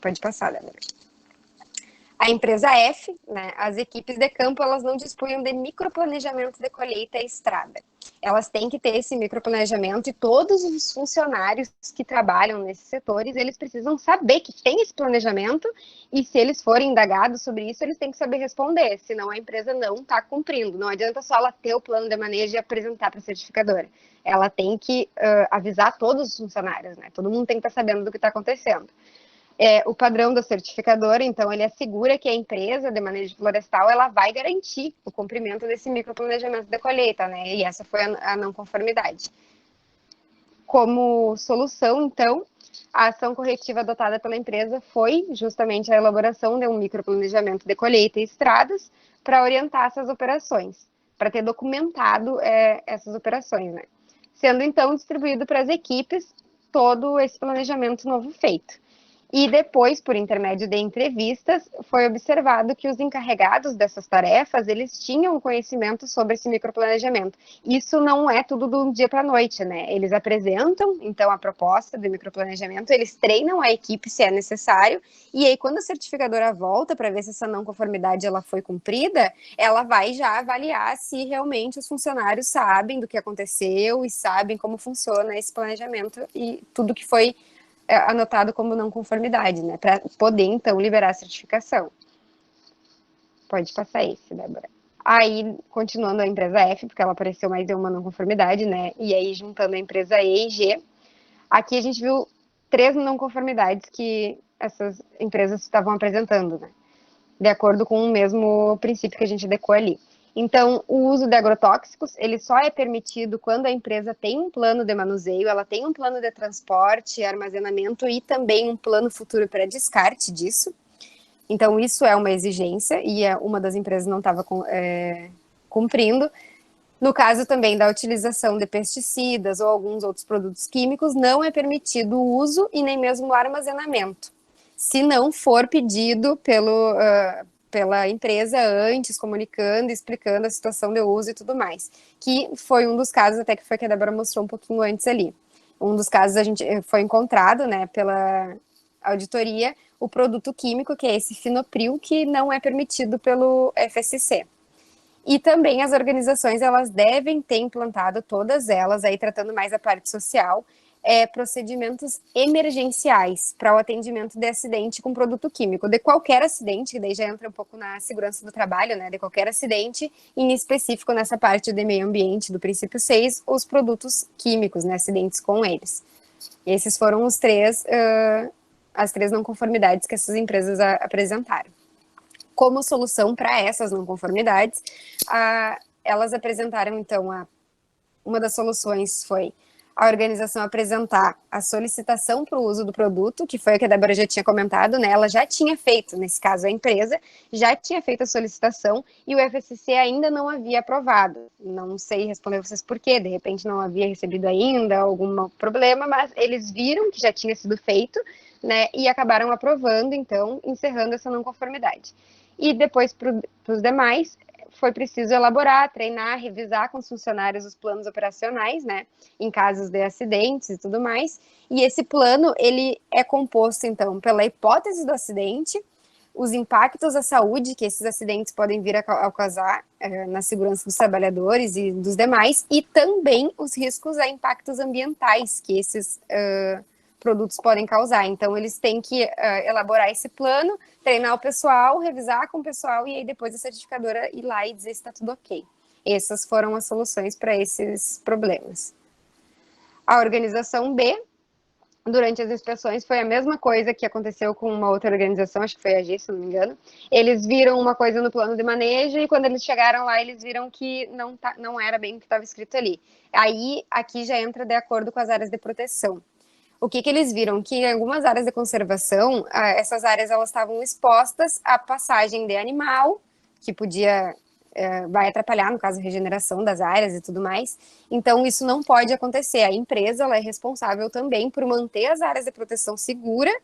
C: Pode passar, Débora. A empresa F, né, as equipes de campo, elas não dispunham de microplanejamento de colheita e estrada. Elas têm que ter esse microplanejamento e todos os funcionários que trabalham nesses setores, eles precisam saber que tem esse planejamento e se eles forem indagados sobre isso, eles têm que saber responder, senão a empresa não está cumprindo. Não adianta só ela ter o plano de manejo e apresentar para a certificadora. Ela tem que avisar todos os funcionários, né? Todo mundo tem que estar sabendo do que está acontecendo. O padrão da certificadora, então, ele assegura que a empresa de manejo florestal, ela vai garantir o cumprimento desse microplanejamento da colheita, né? E essa foi a não conformidade. Como solução, então, a ação corretiva adotada pela empresa foi justamente a elaboração de um microplanejamento de colheita e estradas para orientar essas operações, para ter documentado essas operações, né? Sendo, então, distribuído para as equipes todo esse planejamento novo feito. E depois, por intermédio de entrevistas, foi observado que os encarregados dessas tarefas, eles tinham conhecimento sobre esse microplanejamento. Isso não é tudo de um dia para a noite, né? Eles apresentam, então, a proposta do microplanejamento, eles treinam a equipe se é necessário, e aí, quando a certificadora volta para ver se essa não conformidade ela foi cumprida, ela vai já avaliar se realmente os funcionários sabem do que aconteceu e sabem como funciona esse planejamento e tudo que foi anotado como não conformidade, né, para poder, então, liberar a certificação. Pode passar esse, Débora. Aí, continuando a empresa F, porque ela apareceu mais de uma não conformidade, né, e aí juntando a empresa E e G, aqui a gente viu 3 não conformidades que essas empresas estavam apresentando, né, de acordo com o mesmo princípio que a gente adequou ali. Então, o uso de agrotóxicos, ele só é permitido quando a empresa tem um plano de manuseio, ela tem um plano de transporte, armazenamento e também um plano futuro para descarte disso. Então, isso é uma exigência e uma das empresas não estava cumprindo. No caso também da utilização de pesticidas ou alguns outros produtos químicos, não é permitido o uso e nem mesmo o armazenamento, se não for pedido pela empresa antes, comunicando, explicando a situação de uso e tudo mais, que foi um dos casos até que foi que a Débora mostrou um pouquinho antes ali. Um dos casos a gente foi encontrado, né, pela auditoria, o produto químico, que é esse finopril, que não é permitido pelo FSC. E também as organizações, elas devem ter implantado, todas elas, aí tratando mais a parte social, procedimentos emergenciais para o atendimento de acidente com produto químico, de qualquer acidente, que daí já entra um pouco na segurança do trabalho, né, de qualquer acidente, em específico nessa parte de meio ambiente do princípio 6, os produtos químicos, né, acidentes com eles. E esses foram as 3 não conformidades que essas empresas apresentaram. Como solução para essas não conformidades, elas apresentaram, então, uma das soluções foi a organização apresentar a solicitação para o uso do produto, que foi o que a Débora já tinha comentado, né? Ela já tinha feito, nesse caso a empresa, já tinha feito a solicitação e o FSC ainda não havia aprovado. Não sei responder vocês por quê, de repente não havia recebido ainda algum problema, mas eles viram que já tinha sido feito, né, e acabaram aprovando, então, encerrando essa não conformidade. E depois, para os demais, foi preciso elaborar, treinar, revisar com os funcionários os planos operacionais, né, em casos de acidentes e tudo mais. E esse plano, ele é composto, então, pela hipótese do acidente, os impactos à saúde que esses acidentes podem vir a causar na segurança dos trabalhadores e dos demais, e também os riscos a impactos ambientais que esses produtos podem causar. Então, eles têm que elaborar esse plano, treinar o pessoal, revisar com o pessoal, e aí depois a certificadora ir lá e dizer se está tudo ok. Essas foram as soluções para esses problemas. A organização B, durante as inspeções, foi a mesma coisa que aconteceu com uma outra organização, acho que foi a AG, se não me engano. Eles viram uma coisa no plano de manejo e quando eles chegaram lá, eles viram que não era bem o que estava escrito ali. Aí, aqui já entra de acordo com as áreas de proteção. O que eles viram? Que em algumas áreas de conservação, essas áreas elas estavam expostas à passagem de animal, que podia vai atrapalhar, no caso, a regeneração das áreas e tudo mais. Então, isso não pode acontecer. A empresa ela é responsável também por manter as áreas de proteção segura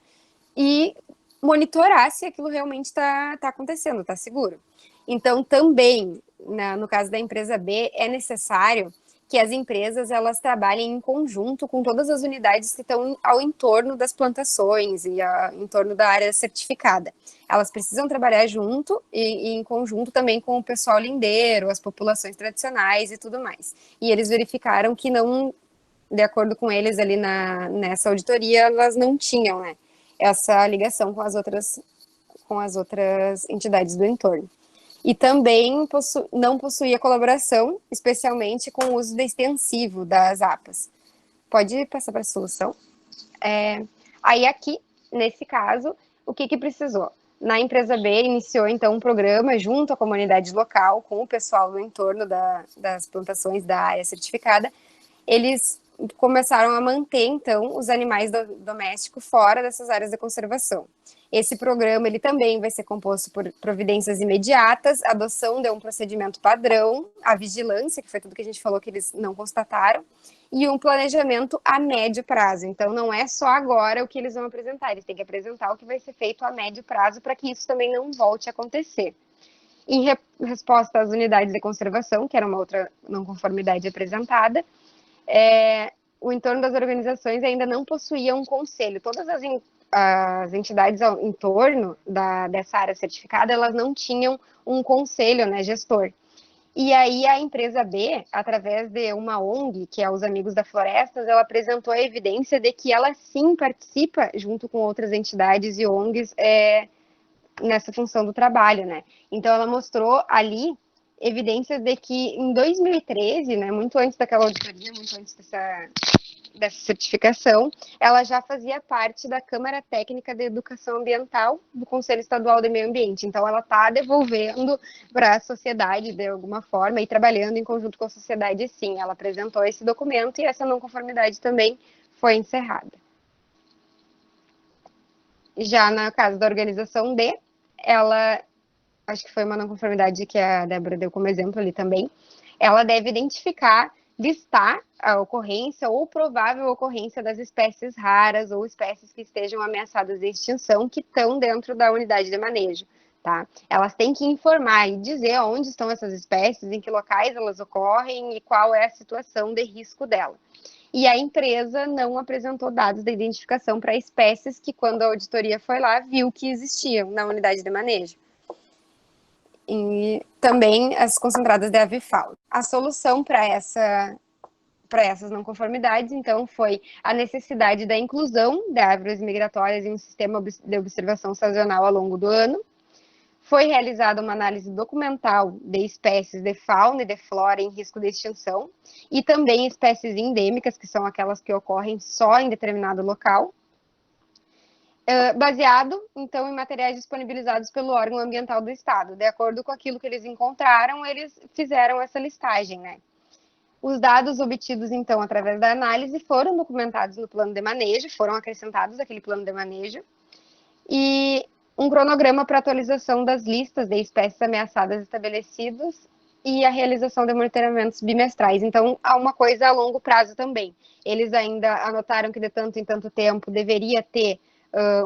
C: e monitorar se aquilo realmente está acontecendo, está seguro. Então, também, no caso da empresa B, é necessário que as empresas elas trabalhem em conjunto com todas as unidades que estão ao entorno das plantações e em torno da área certificada. Elas precisam trabalhar junto e em conjunto também com o pessoal lindeiro, as populações tradicionais e tudo mais. E eles verificaram que não, de acordo com eles ali nessa auditoria, elas não tinham, né, essa ligação com as outras entidades do entorno. E também não possuía colaboração, especialmente com o uso de extensivo das APAs. Pode passar para a solução? Aí aqui, nesse caso, o que precisou? Na empresa B, iniciou então um programa junto à comunidade local, com o pessoal no entorno das plantações da área certificada. Eles começaram a manter, então, os animais domésticos fora dessas áreas de conservação. Esse programa ele também vai ser composto por providências imediatas, adoção de um procedimento padrão, a vigilância, que foi tudo que a gente falou que eles não constataram, e um planejamento a médio prazo. Então, não é só agora o que eles vão apresentar, eles têm que apresentar o que vai ser feito a médio prazo para que isso também não volte a acontecer. Em resposta às unidades de conservação, que era uma outra não conformidade apresentada, o entorno das organizações ainda não possuía um conselho. Todas as entidades em torno dessa área certificada, elas não tinham um conselho, né, gestor. E aí a empresa B, através de uma ONG, que é os Amigos da Florestas, ela apresentou a evidência de que ela sim participa, junto com outras entidades e ONGs, nessa função do trabalho, né? Então ela mostrou ali evidências de que em 2013, né, muito antes daquela auditoria, muito antes dessa certificação, ela já fazia parte da Câmara Técnica de Educação Ambiental do Conselho Estadual de Meio Ambiente. Então, ela está devolvendo para a sociedade de alguma forma e trabalhando em conjunto com a sociedade, sim. Ela apresentou esse documento e essa não conformidade também foi encerrada. Já no caso da organização D, ela, acho que foi uma não conformidade que a Débora deu como exemplo ali também, ela deve identificar, listar a ocorrência ou provável ocorrência das espécies raras ou espécies que estejam ameaçadas de extinção que estão dentro da unidade de manejo, tá? Elas têm que informar e dizer onde estão essas espécies, em que locais elas ocorrem e qual é a situação de risco dela. E a empresa não apresentou dados de identificação para espécies que, quando a auditoria foi lá, viu que existiam na unidade de manejo. E também as concentradas de avifauna. A solução para essas não conformidades, então, foi a necessidade da inclusão de árvores migratórias em um sistema de observação sazonal ao longo do ano. Foi realizada uma análise documental de espécies de fauna e de flora em risco de extinção e também espécies endêmicas, que são aquelas que ocorrem só em determinado local. Baseado, então, em materiais disponibilizados pelo órgão ambiental do Estado. De acordo com aquilo que eles encontraram, eles fizeram essa listagem, né? Os dados obtidos, então, através da análise, foram documentados no plano de manejo, foram acrescentados àquele plano de manejo, e um cronograma para atualização das listas de espécies ameaçadas estabelecidas e a realização de monitoramentos bimestrais. Então, há uma coisa a longo prazo também. Eles ainda anotaram que de tanto em tanto tempo deveria ter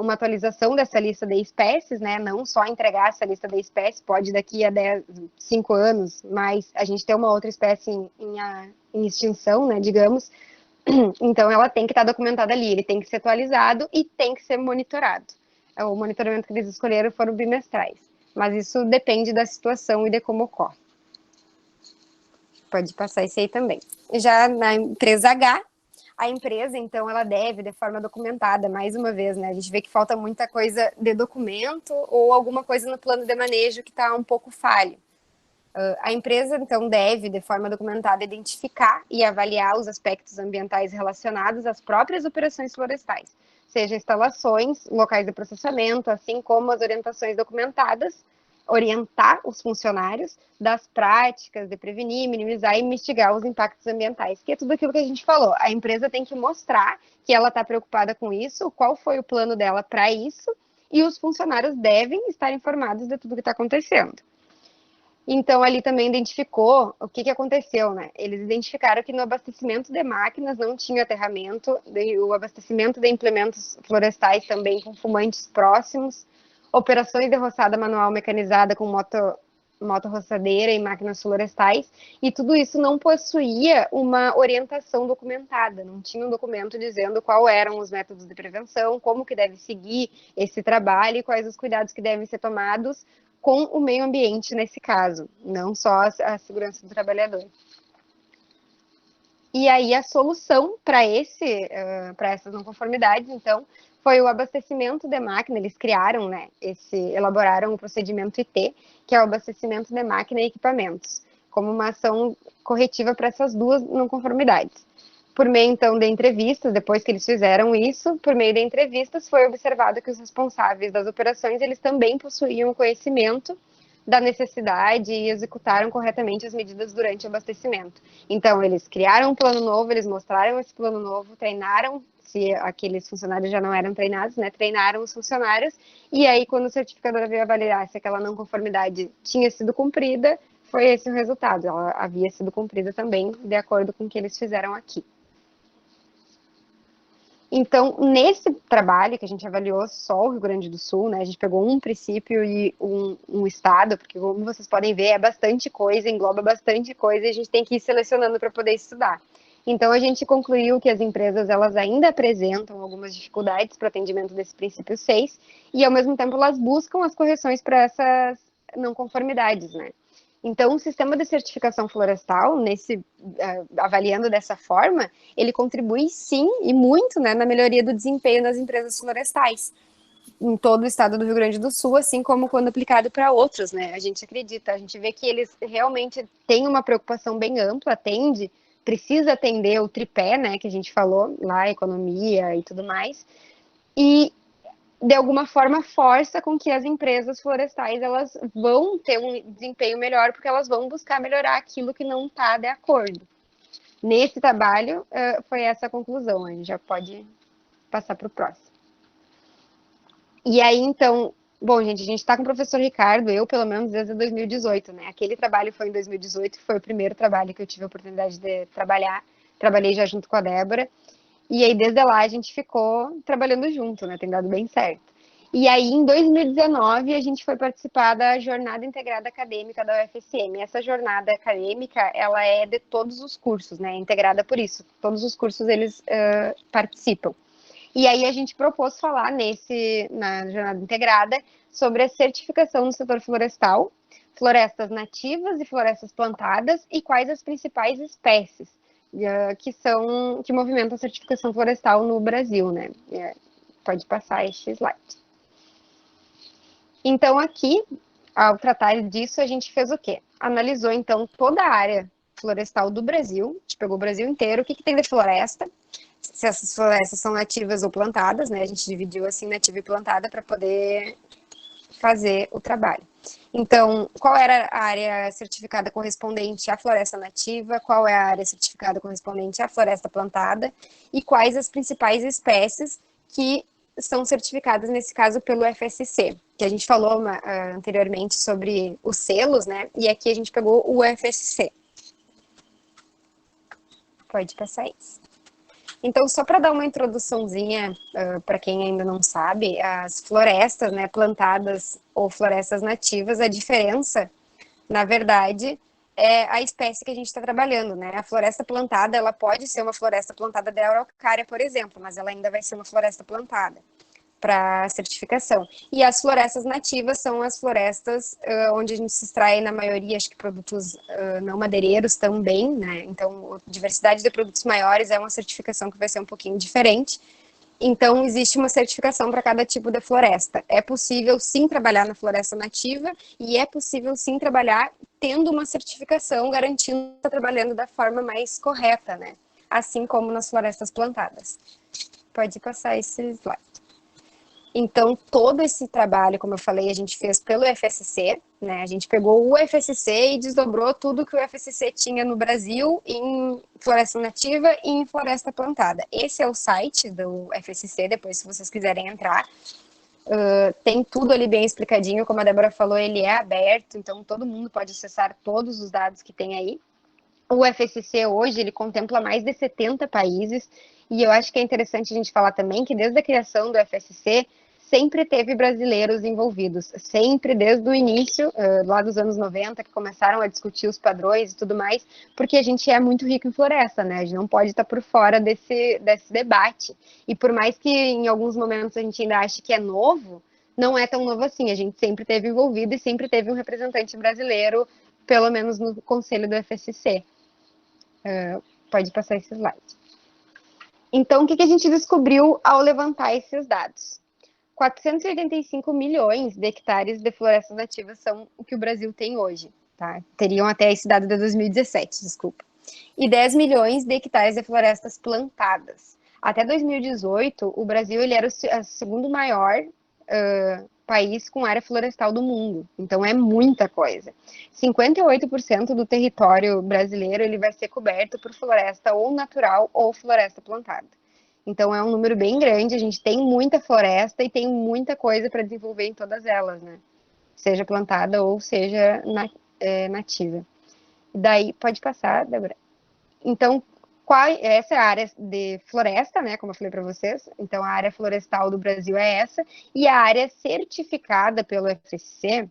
C: uma atualização dessa lista de espécies, né? Não só entregar essa lista de espécies, pode daqui a 5 anos, mas a gente ter uma outra espécie em extinção, né, digamos. Então, ela tem que estar documentada ali, ele tem que ser atualizado e tem que ser monitorado. O monitoramento que eles escolheram foram bimestrais, mas isso depende da situação e de como ocorre. Pode passar isso aí também. Já na empresa H, a empresa, então, ela deve, de forma documentada, mais uma vez, né? A gente vê que falta muita coisa de documento ou alguma coisa no plano de manejo que está um pouco falho. A empresa, então, deve, de forma documentada, identificar e avaliar os aspectos ambientais relacionados às próprias operações florestais, seja instalações, locais de processamento, assim como as orientações documentadas, orientar os funcionários das práticas de prevenir, minimizar e mitigar os impactos ambientais, que é tudo aquilo que a gente falou. A empresa tem que mostrar que ela está preocupada com isso, qual foi o plano dela para isso, e os funcionários devem estar informados de tudo que está acontecendo. Então, ali também identificou o que aconteceu, né? Eles identificaram que no abastecimento de máquinas não tinha aterramento, o abastecimento de implementos florestais também com fumantes próximos, operações de roçada manual mecanizada com motorroçadeira e máquinas florestais, e tudo isso não possuía uma orientação documentada, não tinha um documento dizendo quais eram os métodos de prevenção, como que deve seguir esse trabalho e quais os cuidados que devem ser tomados com o meio ambiente nesse caso, não só a segurança do trabalhador. E aí a solução para essas não conformidades, então, foi o abastecimento de máquina. Eles criaram, né, elaboraram o procedimento IT, que é o abastecimento de máquina e equipamentos, como uma ação corretiva para essas duas não conformidades. Por meio, então, de entrevistas, depois que eles fizeram isso, por meio de entrevistas, foi observado que os responsáveis das operações, eles também possuíam conhecimento da necessidade e executaram corretamente as medidas durante o abastecimento. Então, eles criaram um plano novo, eles mostraram esse plano novo, treinaram, se aqueles funcionários já não eram treinados, né, treinaram os funcionários, e aí, quando o certificador veio avaliar se aquela não conformidade tinha sido cumprida, foi esse o resultado. Ela havia sido cumprida também, de acordo com o que eles fizeram aqui. Então, nesse trabalho que a gente avaliou só o Rio Grande do Sul, né, a gente pegou um princípio e um estado, porque como vocês podem ver, é bastante coisa, engloba bastante coisa, e a gente tem que ir selecionando para poder estudar. Então, a gente concluiu que as empresas, elas ainda apresentam algumas dificuldades para o atendimento desse princípio 6, e ao mesmo tempo elas buscam as correções para essas não conformidades, né. Então, o sistema de certificação florestal, avaliando dessa forma, ele contribui sim, e muito, né, na melhoria do desempenho das empresas florestais, em todo o estado do Rio Grande do Sul, assim como quando aplicado para outros, né, a gente acredita, a gente vê que eles realmente têm uma preocupação bem ampla, precisa atender o tripé, né, que a gente falou lá, economia e tudo mais, e de alguma forma força com que as empresas florestais elas vão ter um desempenho melhor, porque elas vão buscar melhorar aquilo que não está de acordo. Nesse trabalho, foi essa a conclusão, a gente já pode passar para o próximo. E aí, então, bom, gente, a gente está com o professor Ricardo, eu, pelo menos, desde 2018, né? Aquele trabalho foi em 2018, foi o primeiro trabalho que eu tive a oportunidade de trabalhar, trabalhei já junto com a Débora, e aí, desde lá, a gente ficou trabalhando junto, né? Tem dado bem certo. E aí, em 2019, a gente foi participar da Jornada Integrada Acadêmica da UFSM. Essa jornada acadêmica, ela é de todos os cursos, né? Integrada por isso. Todos os cursos, eles participam. E aí, a gente propôs falar na Jornada Integrada sobre a certificação no setor florestal, florestas nativas e florestas plantadas, e quais as principais espécies que movimentam a certificação florestal no Brasil, né? Pode passar este slide. Então, aqui, ao tratar disso, a gente fez o quê? Analisou, então, toda a área florestal do Brasil, a gente pegou o Brasil inteiro, o que tem de floresta, se essas florestas são nativas ou plantadas, né? A gente dividiu assim, nativa e plantada, para poder fazer o trabalho. Então, qual era a área certificada correspondente à floresta nativa, qual é a área certificada correspondente à floresta plantada e quais as principais espécies que são certificadas, nesse caso, pelo FSC, que a gente falou anteriormente sobre os selos, né? E aqui a gente pegou o FSC. Pode passar isso. Então, só para dar uma introduçãozinha para quem ainda não sabe, as florestas, né, plantadas ou florestas nativas, a diferença, na verdade, é a espécie que a gente está trabalhando, né? A floresta plantada, ela pode ser uma floresta plantada de araucária, por exemplo, mas ela ainda vai ser uma floresta plantada para certificação. E as florestas nativas são as florestas onde a gente se extrai, na maioria, acho que produtos não madeireiros também, né? Então, a diversidade de produtos maiores é uma certificação que vai ser um pouquinho diferente. Então, existe uma certificação para cada tipo de floresta. É possível, sim, trabalhar na floresta nativa e é possível, sim, trabalhar tendo uma certificação garantindo que está trabalhando da forma mais correta, né? Assim como nas florestas plantadas. Pode passar esse slide. Então, todo esse trabalho, como eu falei, a gente fez pelo FSC, né? A gente pegou o FSC e desdobrou tudo que o FSC tinha no Brasil em floresta nativa e em floresta plantada. Esse é o site do FSC, depois se vocês quiserem entrar. Tem tudo ali bem explicadinho, como a Débora falou, ele é aberto, então todo mundo pode acessar todos os dados que tem aí. O FSC hoje, ele contempla mais de 70 países, e eu acho que é interessante a gente falar também que desde a criação do FSC, sempre teve brasileiros envolvidos, sempre desde o início, lá dos anos 90, que começaram a discutir os padrões e tudo mais, porque a gente é muito rico em floresta, né? A gente não pode estar por fora desse debate. E por mais que em alguns momentos a gente ainda ache que é novo, não é tão novo assim. A gente sempre teve envolvido e sempre teve um representante brasileiro, pelo menos no conselho do FSC. Pode passar esse slide. Então, o que a gente descobriu ao levantar esses dados? 485 milhões de hectares de florestas nativas são o que o Brasil tem hoje, tá? Teriam até esse dado de 2017, desculpa. E 10 milhões de hectares de florestas plantadas. Até 2018, o Brasil ele era o segundo maior país com área florestal do mundo. Então, é muita coisa. 58% do território brasileiro ele vai ser coberto por floresta ou natural ou floresta plantada. Então, é um número bem grande, a gente tem muita floresta e tem muita coisa para desenvolver em todas elas, né? Seja plantada ou seja nativa. Daí, pode passar, Débora. Então, essa é a área de floresta, né? Como eu falei para vocês. Então, a área florestal do Brasil é essa. E a área certificada pelo FSC,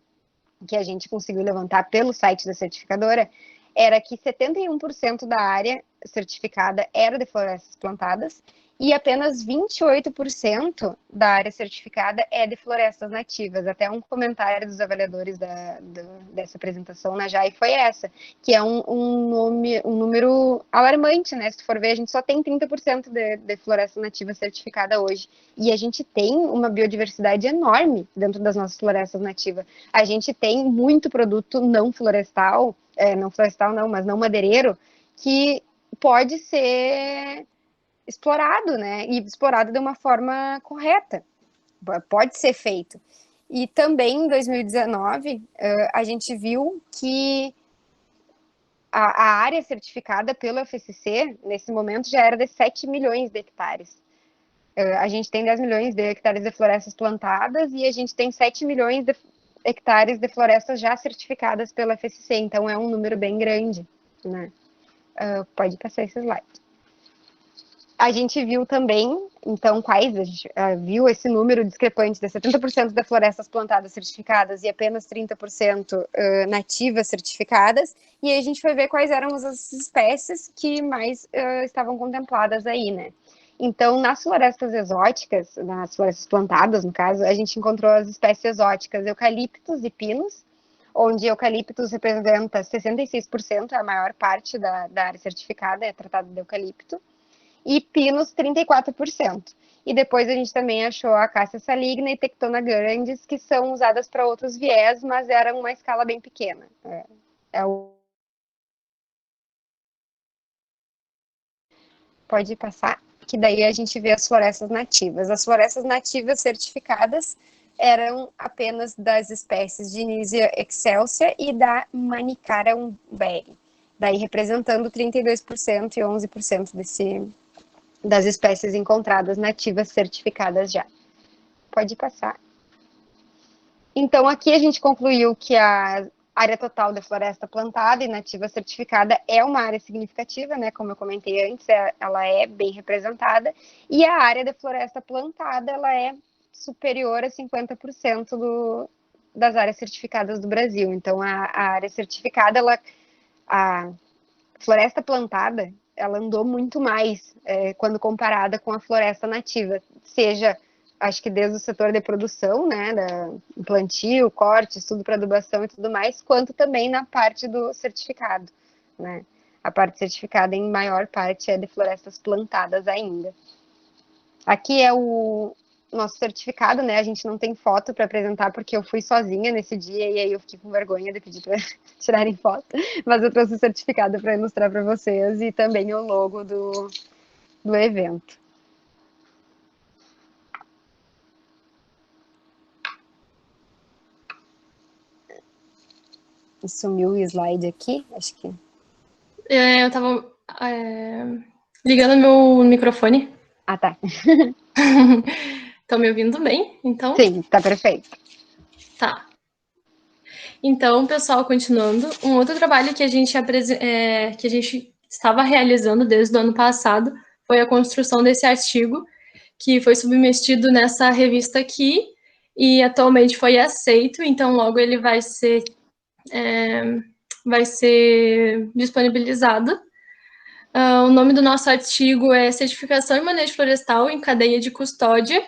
C: que a gente conseguiu levantar pelo site da certificadora, era que 71% da área certificada era de florestas plantadas e apenas 28% da área certificada é de florestas nativas. Até um comentário dos avaliadores dessa apresentação na JAI foi essa, que é um número alarmante, né? Se tu for ver, a gente só tem 30% de floresta nativa certificada hoje. E a gente tem uma biodiversidade enorme dentro das nossas florestas nativas. A gente tem muito produto não florestal, mas não madeireiro, que pode ser explorado, né? E explorado de uma forma correta. Pode ser feito. E também em 2019, a gente viu que a área certificada pelo FSC, nesse momento, já era de 7 milhões de hectares. A gente tem 10 milhões de hectares de florestas plantadas e a gente tem 7 milhões de hectares de florestas já certificadas pelo FSC. Então, é um número bem grande, né? Pode passar esse slide. A gente viu também, então, a gente viu esse número discrepante de 70% das florestas plantadas certificadas e apenas 30% nativas certificadas, e aí a gente foi ver quais eram as espécies que mais estavam contempladas aí, né? Então, nas florestas exóticas, nas florestas plantadas, no caso, a gente encontrou as espécies exóticas eucaliptos e pinos, onde eucaliptos representa 66%, a maior parte da área certificada é tratada de eucalipto, e pinos 34%. E depois a gente também achou a Cássia saligna e Tectona grandes, que são usadas para outros viés, mas eram uma escala bem pequena. Pode passar, que daí a gente vê as florestas nativas. As florestas nativas certificadas eram apenas das espécies de Nisia excelsa e da Manicara umberi, daí representando 32% e 11% das espécies encontradas nativas certificadas já. Pode passar. Então, aqui a gente concluiu que área total da floresta plantada e nativa certificada é uma área significativa, né? Como eu comentei antes, ela é bem representada, e a área da floresta plantada, ela é superior a 50% das áreas certificadas do Brasil. Então, a área certificada, a floresta plantada, ela andou muito mais quando comparada com a floresta nativa, seja, acho que desde o setor de produção, né, plantio, corte, estudo para adubação e tudo mais, quanto também na parte do certificado, né. A parte certificada, em maior parte, é de florestas plantadas ainda. Aqui é o nosso certificado, né? A gente não tem foto para apresentar porque eu fui sozinha nesse dia e aí eu fiquei com vergonha de pedir para tirarem foto, mas eu trouxe o certificado para ilustrar para vocês e também o logo do evento. Sumiu o slide aqui, acho que.
D: Eu estava ligando meu microfone.
C: Ah, tá.
D: Estão me ouvindo bem, então?
C: Sim, tá perfeito.
D: Tá. Então, pessoal, continuando, um outro trabalho que a gente estava realizando desde o ano passado foi a construção desse artigo, que foi submetido nessa revista aqui, e atualmente foi aceito, então logo ele vai ser disponibilizado. O nome do nosso artigo é Certificação em Manejo Florestal em Cadeia de Custódia,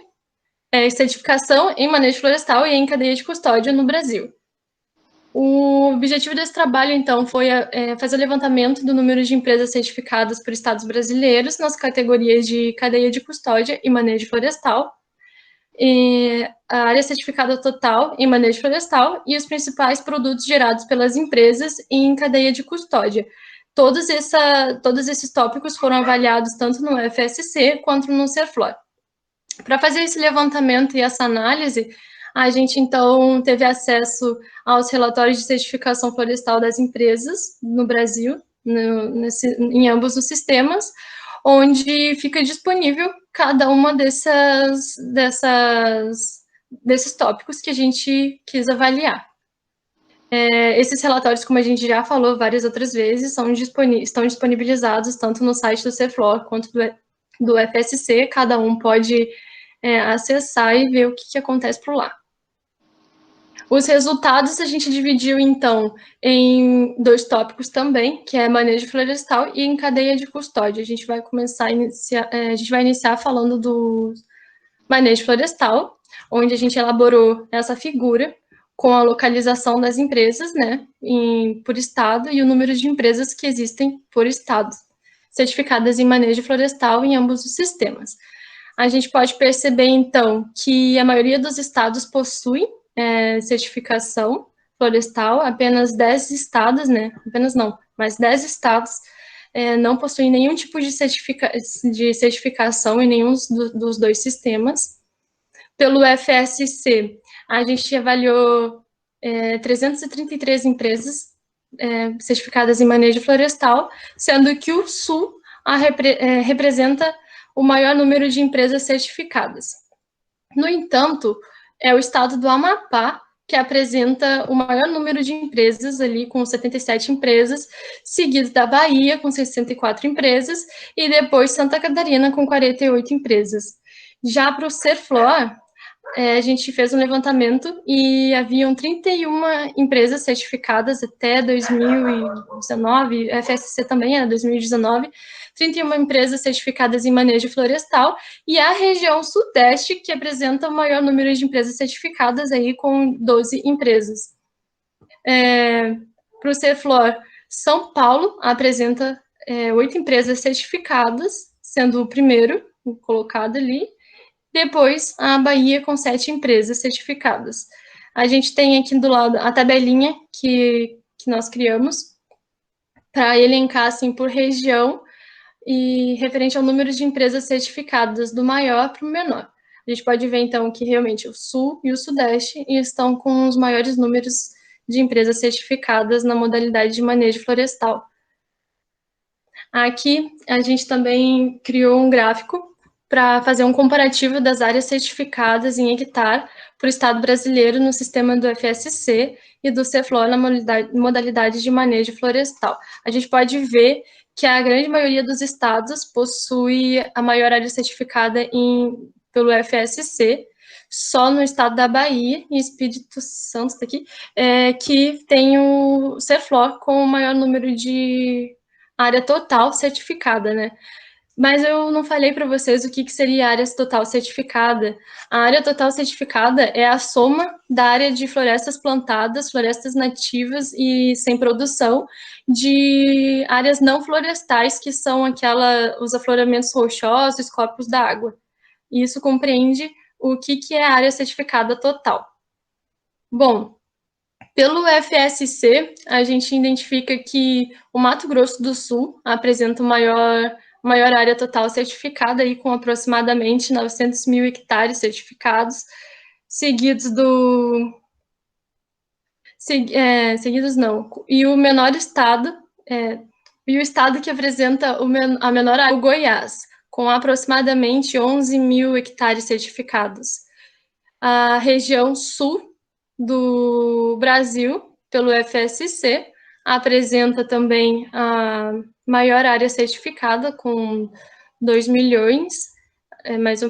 D: Certificação em Manejo Florestal e em Cadeia de Custódia no Brasil. O objetivo desse trabalho, então, foi fazer o levantamento do número de empresas certificadas por estados brasileiros nas categorias de cadeia de custódia e manejo florestal, e a área certificada total em manejo florestal e os principais produtos gerados pelas empresas em cadeia de custódia. Todos esses tópicos foram avaliados tanto no FSC quanto no Serflor. Para fazer esse levantamento e essa análise, a gente, então, teve acesso aos relatórios de certificação florestal das empresas no Brasil, em ambos os sistemas, onde fica disponível cada uma desses tópicos que a gente quis avaliar. Esses relatórios, como a gente já falou várias outras vezes, estão disponibilizados tanto no site do Serflor quanto do FSC, cada um pode acessar e ver o que acontece por lá. Os resultados a gente dividiu, então, em 2 tópicos também, que é manejo florestal e em cadeia de custódia. A gente vai iniciar falando do manejo florestal, onde a gente elaborou essa figura com a localização das empresas, né, por estado e o número de empresas que existem por estado, certificadas em manejo florestal em ambos os sistemas. A gente pode perceber, então, que a maioria dos estados possui certificação florestal, apenas 10 estados, né, apenas não, mas 10 estados não possuem nenhum tipo de certificação em nenhum dos 2 sistemas. Pelo FSC, a gente avaliou 333 empresas certificadas em manejo florestal, sendo que o Sul representa o maior número de empresas certificadas. No entanto, é o estado do Amapá que apresenta o maior número de empresas, ali com 77 empresas, seguido da Bahia, com 64 empresas, e depois Santa Catarina, com 48 empresas. Já para o Serflor, a gente fez um levantamento e haviam 31 empresas certificadas até 2019, a FSC também era 2019, 31 empresas certificadas em manejo florestal, e a região sudeste, que apresenta o maior número de empresas certificadas, aí com 12 empresas. Para o Serflor, São Paulo apresenta 8 empresas certificadas, sendo o primeiro colocado ali, depois a Bahia com 7 empresas certificadas. A gente tem aqui do lado a tabelinha que nós criamos para elencar, assim, por região e referente ao número de empresas certificadas do maior para o menor. A gente pode ver, então, que realmente o Sul e o Sudeste estão com os maiores números de empresas certificadas na modalidade de manejo florestal. Aqui, a gente também criou um gráfico para fazer um comparativo das áreas certificadas em hectare para o Estado brasileiro no sistema do FSC e do CEFLOR na modalidade de manejo florestal. A gente pode ver que a grande maioria dos estados possui a maior área certificada pelo FSC, só no estado da Bahia e Espírito Santo daqui, que tem o CEFLOR com o maior número de área total certificada, né? Mas eu não falei para vocês o que seria a área total certificada. A área total certificada é a soma da área de florestas plantadas, florestas nativas e sem produção, de áreas não florestais, que são os afloramentos rochosos, corpos d'água. Isso compreende o que é a área certificada total. Bom, pelo FSC, a gente identifica que o Mato Grosso do Sul apresenta maior área total certificada, aí, com aproximadamente 900 mil hectares certificados, seguidos não. E o menor estado, e o estado que apresenta a menor área é o Goiás, com aproximadamente 11 mil hectares certificados. A região sul do Brasil, pelo FSC, apresenta também a maior área certificada, com 2 milhões,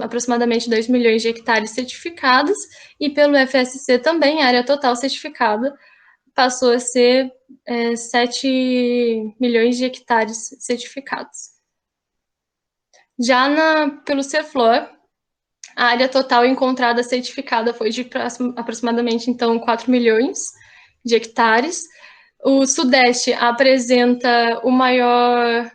D: aproximadamente 2 milhões de hectares certificados, e pelo FSC também a área total certificada passou a ser 7 milhões de hectares certificados. Já pelo CEFLOR, a área total encontrada certificada foi de aproximadamente, então, 4 milhões de hectares. O Sudeste apresenta o maior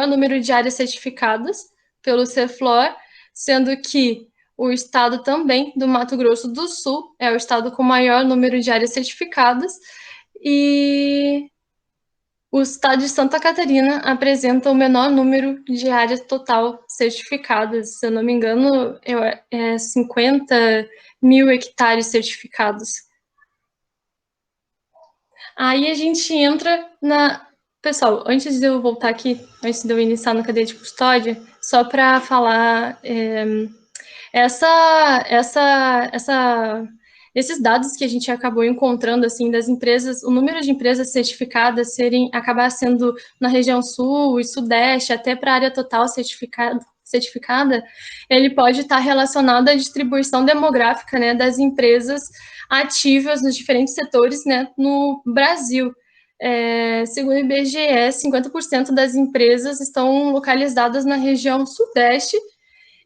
D: número de áreas certificadas pelo CEFLOR, sendo que o estado também do Mato Grosso do Sul é o estado com maior número de áreas certificadas, e o estado de Santa Catarina apresenta o menor número de áreas total certificadas. Se eu não me engano, 50 mil hectares certificados. Aí a gente entra Pessoal, antes de eu voltar aqui, antes de eu iniciar na cadeia de custódia, só para falar esses dados que a gente acabou encontrando, assim, das empresas, o número de empresas certificadas acabar sendo na região sul e sudeste, até para a área total certificada, ele pode estar relacionado à distribuição demográfica, né, das empresas ativas nos diferentes setores, né, no Brasil. Segundo o IBGE, 50% das empresas estão localizadas na região sudeste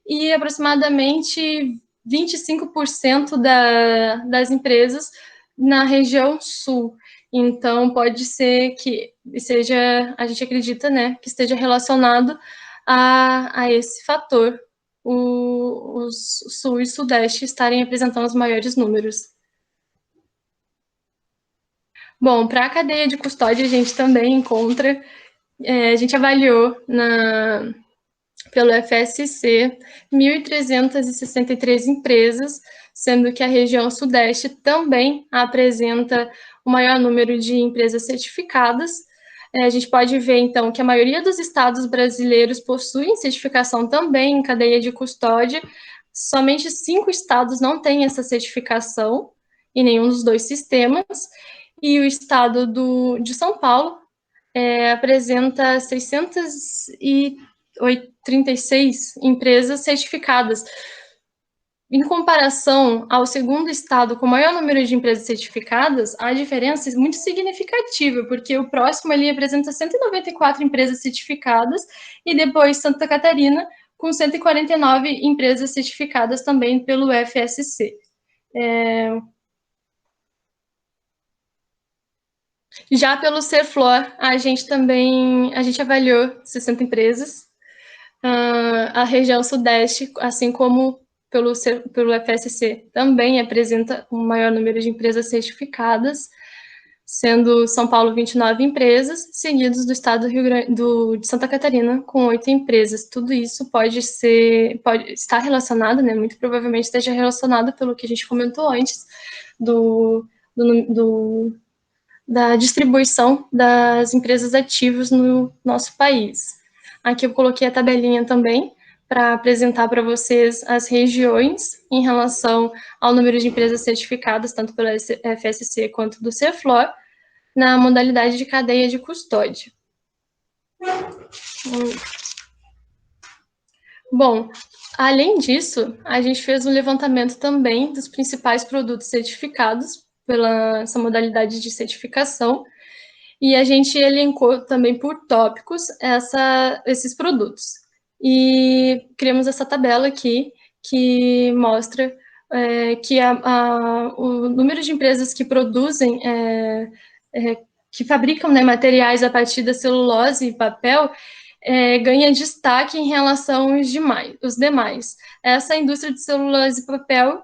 D: e aproximadamente 25% das empresas na região sul. Então, pode ser que a gente acredita, né, que esteja relacionado a esse fator, os sul e sudeste estarem apresentando os maiores números. Bom, para a cadeia de custódia, a gente também encontra, a gente avaliou pelo FSC 1.363 empresas, sendo que a região sudeste também apresenta o maior número de empresas certificadas. A gente pode ver, então, que a maioria dos estados brasileiros possuem certificação também em cadeia de custódia. Somente 5 estados não têm essa certificação em nenhum dos dois sistemas. E o estado de São Paulo apresenta 636 empresas certificadas. Em comparação ao segundo estado com o maior número de empresas certificadas, a diferença é muito significativa, porque o próximo ali apresenta 194 empresas certificadas, e depois Santa Catarina, com 149 empresas certificadas também pelo FSC. Já pelo CEFLOR, a gente avaliou 60 empresas. A região sudeste, assim como pelo FSC, também apresenta o maior número de empresas certificadas, sendo São Paulo 29 empresas, seguidos do estado de Santa Catarina, com 8 empresas. Tudo isso pode estar relacionado, né, muito provavelmente esteja relacionado pelo que a gente comentou antes, da distribuição das empresas ativas no nosso país. Aqui eu coloquei a tabelinha também, para apresentar para vocês as regiões em relação ao número de empresas certificadas, tanto pela FSC quanto do CEFLOR, na modalidade de cadeia de custódia. Bom, além disso, a gente fez um levantamento também dos principais produtos certificados pela essa modalidade de certificação, e a gente elencou também por tópicos esses produtos. E criamos essa tabela aqui, que mostra que o número de empresas que produzem, que fabricam, né, materiais a partir da celulose e papel, ganha destaque em relação aos demais. Essa indústria de celulose e papel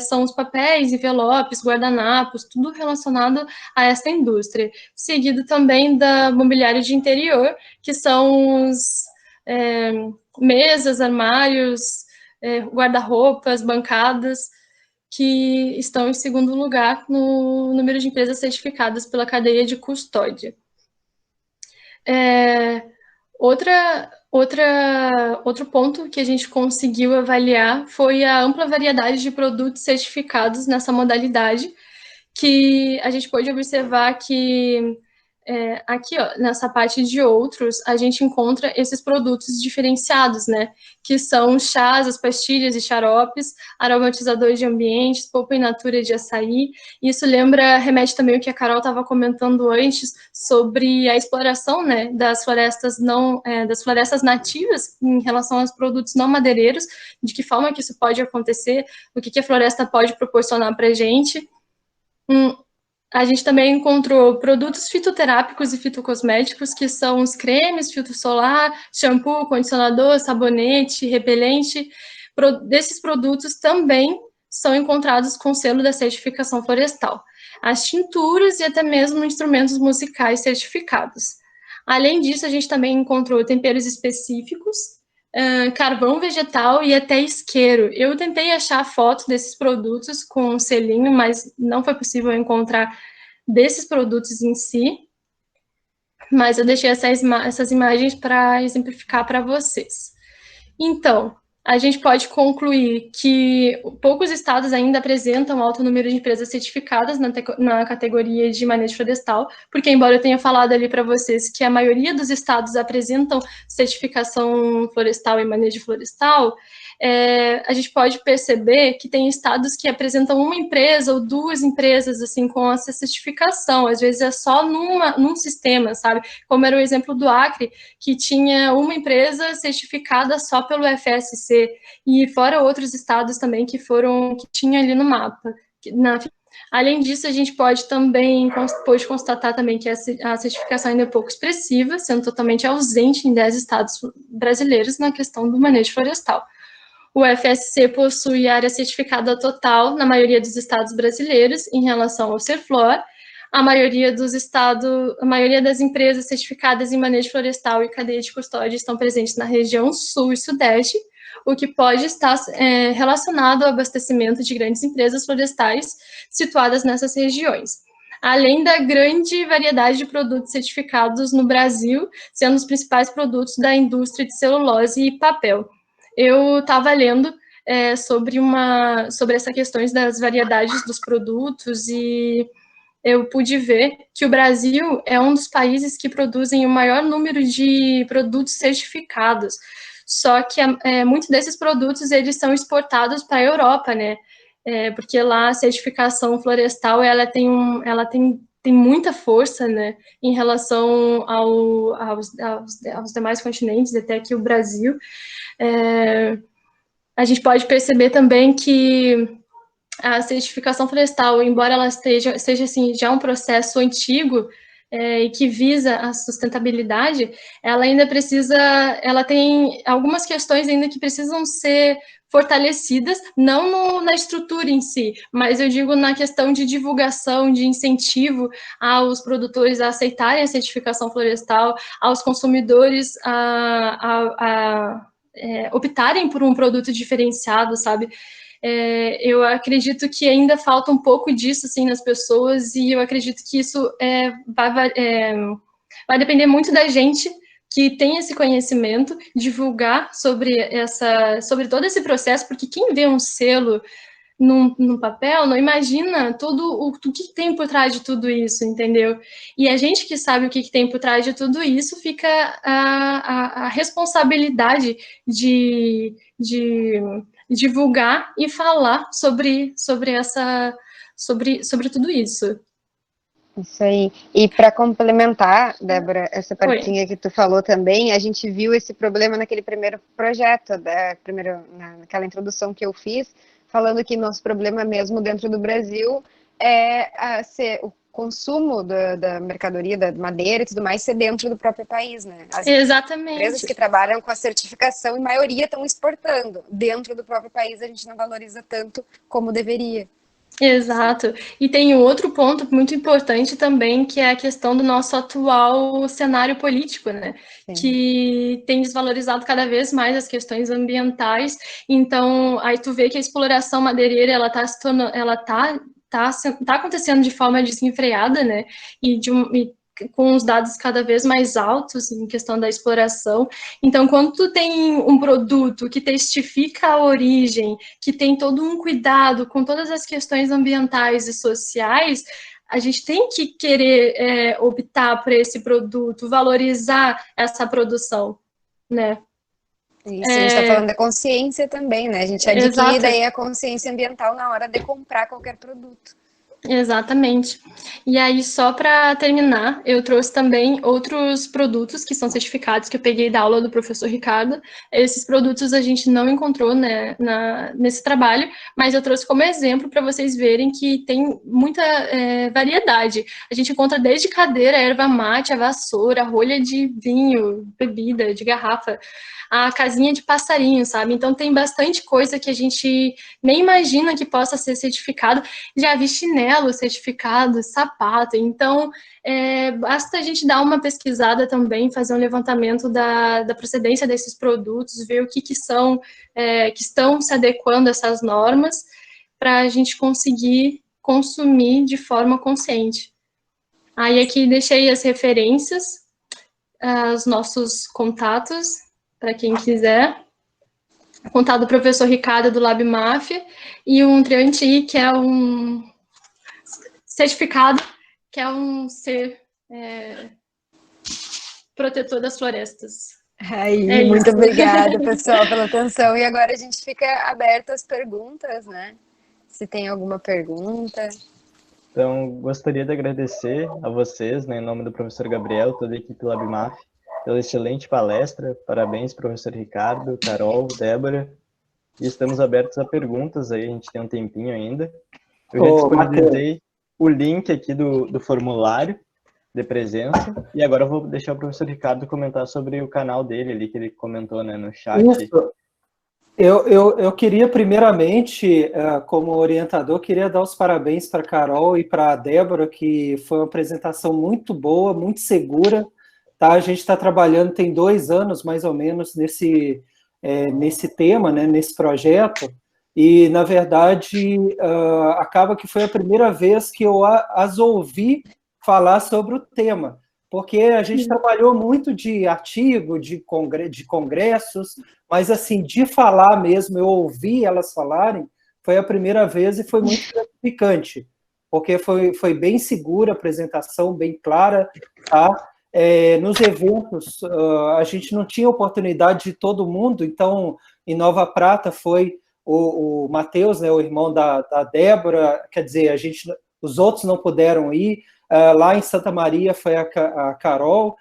D: são os papéis, envelopes, guardanapos, tudo relacionado a essa indústria. Seguido também da mobiliário de interior, que são os mesas, armários, guarda-roupas, bancadas, que estão em segundo lugar no número de empresas certificadas pela cadeia de custódia. Outro ponto que a gente conseguiu avaliar foi a ampla variedade de produtos certificados nessa modalidade, que a gente pôde observar que aqui, ó, nessa parte de outros, a gente encontra esses produtos diferenciados, né, que são chás, as pastilhas e xaropes, aromatizadores de ambientes, polpa in natura de açaí. Isso remete também o que a Carol estava comentando antes sobre a exploração, né, das florestas das florestas nativas em relação aos produtos não madeireiros, de que forma que isso pode acontecer, o que a floresta pode proporcionar para a gente. A gente também encontrou produtos fitoterápicos e fitocosméticos, que são os cremes, filtro solar, shampoo, condicionador, sabonete, repelente. Desses produtos também são encontrados com selo da certificação florestal. As tinturas e até mesmo instrumentos musicais certificados. Além disso, a gente também encontrou temperos específicos, carvão vegetal e até isqueiro. Eu tentei achar foto desses produtos com um selinho, mas não foi possível encontrar desses produtos em si, mas eu deixei essas imagens para exemplificar para vocês. Então, a gente pode concluir que poucos estados ainda apresentam alto número de empresas certificadas na categoria de manejo florestal, porque, embora eu tenha falado ali para vocês que a maioria dos estados apresentam certificação florestal e manejo florestal, a gente pode perceber que tem estados que apresentam uma empresa ou duas empresas, assim, com essa certificação, às vezes é só num sistema, sabe? Como era o exemplo do Acre, que tinha uma empresa certificada só pelo FSC, e fora outros estados também que tinha ali no mapa. Além disso, a gente pôde constatar também que a certificação ainda é pouco expressiva, sendo totalmente ausente em 10 estados brasileiros na questão do manejo florestal. O FSC possui área certificada total na maioria dos estados brasileiros em relação ao CEFLOR. A maioria das empresas certificadas em manejo florestal e cadeia de custódia estão presentes na região sul e sudeste, o que pode estar relacionado ao abastecimento de grandes empresas florestais situadas nessas regiões, além da grande variedade de produtos certificados no Brasil, sendo os principais produtos da indústria de celulose e papel. Eu estava lendo sobre essa questão das variedades dos produtos e eu pude ver que o Brasil é um dos países que produzem o maior número de produtos certificados. Só que muitos desses produtos eles são exportados para a Europa, né? Porque lá a certificação florestal ela tem muita força, né? Em relação aos demais continentes, até aqui o Brasil. A gente pode perceber também que a certificação florestal, embora ela seja assim, já um processo antigo e que visa a sustentabilidade, ela tem algumas questões ainda que precisam ser fortalecidas, não na estrutura em si, mas eu digo na questão de divulgação, de incentivo aos produtores a aceitarem a certificação florestal, aos consumidores optarem por um produto diferenciado, sabe? Eu acredito que ainda falta um pouco disso, assim, nas pessoas, e eu acredito que isso vai depender muito da gente que tem esse conhecimento, divulgar sobre todo esse processo, porque quem vê um selo num papel, não imagina o que tem por trás de tudo isso, entendeu? E a gente que sabe o que tem por trás de tudo isso, fica a responsabilidade de divulgar e falar sobre tudo isso.
C: Isso aí. E para complementar, Débora, essa partinha que tu falou também, a gente viu esse problema naquele primeiro projeto, naquela introdução que eu fiz, falando que nosso problema mesmo dentro do Brasil é o consumo da mercadoria, da madeira e tudo mais, ser dentro do próprio país, né? As
D: Exatamente.
C: empresas que trabalham com a certificação, em maioria, estão exportando. Dentro do próprio país, a gente não valoriza tanto como deveria.
D: Exato. E tem um outro ponto muito importante também, que é a questão do nosso atual cenário político, né? Sim. Que tem desvalorizado cada vez mais as questões ambientais. Então, aí tu vê que a exploração madeireira, ela tá acontecendo de forma desenfreada, né? E com os dados cada vez mais altos em questão da exploração. Então, quando tu tem um produto que testifica a origem, que tem todo um cuidado com todas as questões ambientais e sociais, a gente tem que querer optar por esse produto, valorizar essa produção, né?
C: Isso, a gente está falando da consciência também, né? A gente adquire daí a consciência ambiental na hora de comprar qualquer produto.
D: Exatamente. E aí, só para terminar, eu trouxe também outros produtos que são certificados, que eu peguei da aula do professor Ricardo. Esses produtos a gente não encontrou, né, nesse trabalho, mas eu trouxe como exemplo para vocês verem que tem muita variedade. A gente encontra desde cadeira, erva mate, a vassoura, rolha de vinho, bebida, de garrafa, a casinha de passarinho, sabe? Então tem bastante coisa que a gente nem imagina que possa ser certificado. Já vi chinelo certificado, sapato. Então, basta a gente dar uma pesquisada também, fazer um levantamento da procedência desses produtos, ver o que são, que estão se adequando a essas normas, para a gente conseguir consumir de forma consciente. Aí aqui deixei as referências, os nossos contatos, para quem quiser. Contato do professor Ricardo, do Lab Mafia, e um Trianti, que é um certificado, que é um ser protetor das florestas.
C: Aí, muito obrigada, pessoal, pela atenção. E agora a gente fica aberto às perguntas, né? Se tem alguma pergunta.
A: Então, gostaria de agradecer a vocês, né, em nome do professor Gabriel, toda a equipe LabMaf, pela excelente palestra. Parabéns, professor Ricardo, Carol, Débora. E estamos abertos a perguntas aí, a gente tem um tempinho ainda. Eu já disponibilizei o link aqui do formulário de presença. E agora eu vou deixar o professor Ricardo comentar sobre o canal dele ali, que ele comentou, né, no chat.
B: Isso. Eu queria, primeiramente, como orientador, queria dar os parabéns para a Carol e para a Débora, que foi uma apresentação muito boa, muito segura. Tá? A gente está trabalhando, tem 2 anos, mais ou menos, nesse tema, né, nesse projeto, e, na verdade, acaba que foi a primeira vez que eu as ouvi falar sobre o tema, porque a gente trabalhou muito de artigo, de congressos, mas, assim, de falar mesmo, eu ouvi elas falarem, foi a primeira vez e foi muito gratificante, porque foi bem segura a apresentação, bem clara, tá? Nos eventos, a gente não tinha oportunidade de todo mundo, então, em Nova Prata foi o Matheus, né, o irmão da Débora, quer dizer, os outros não puderam ir, lá em Santa Maria foi a Carol,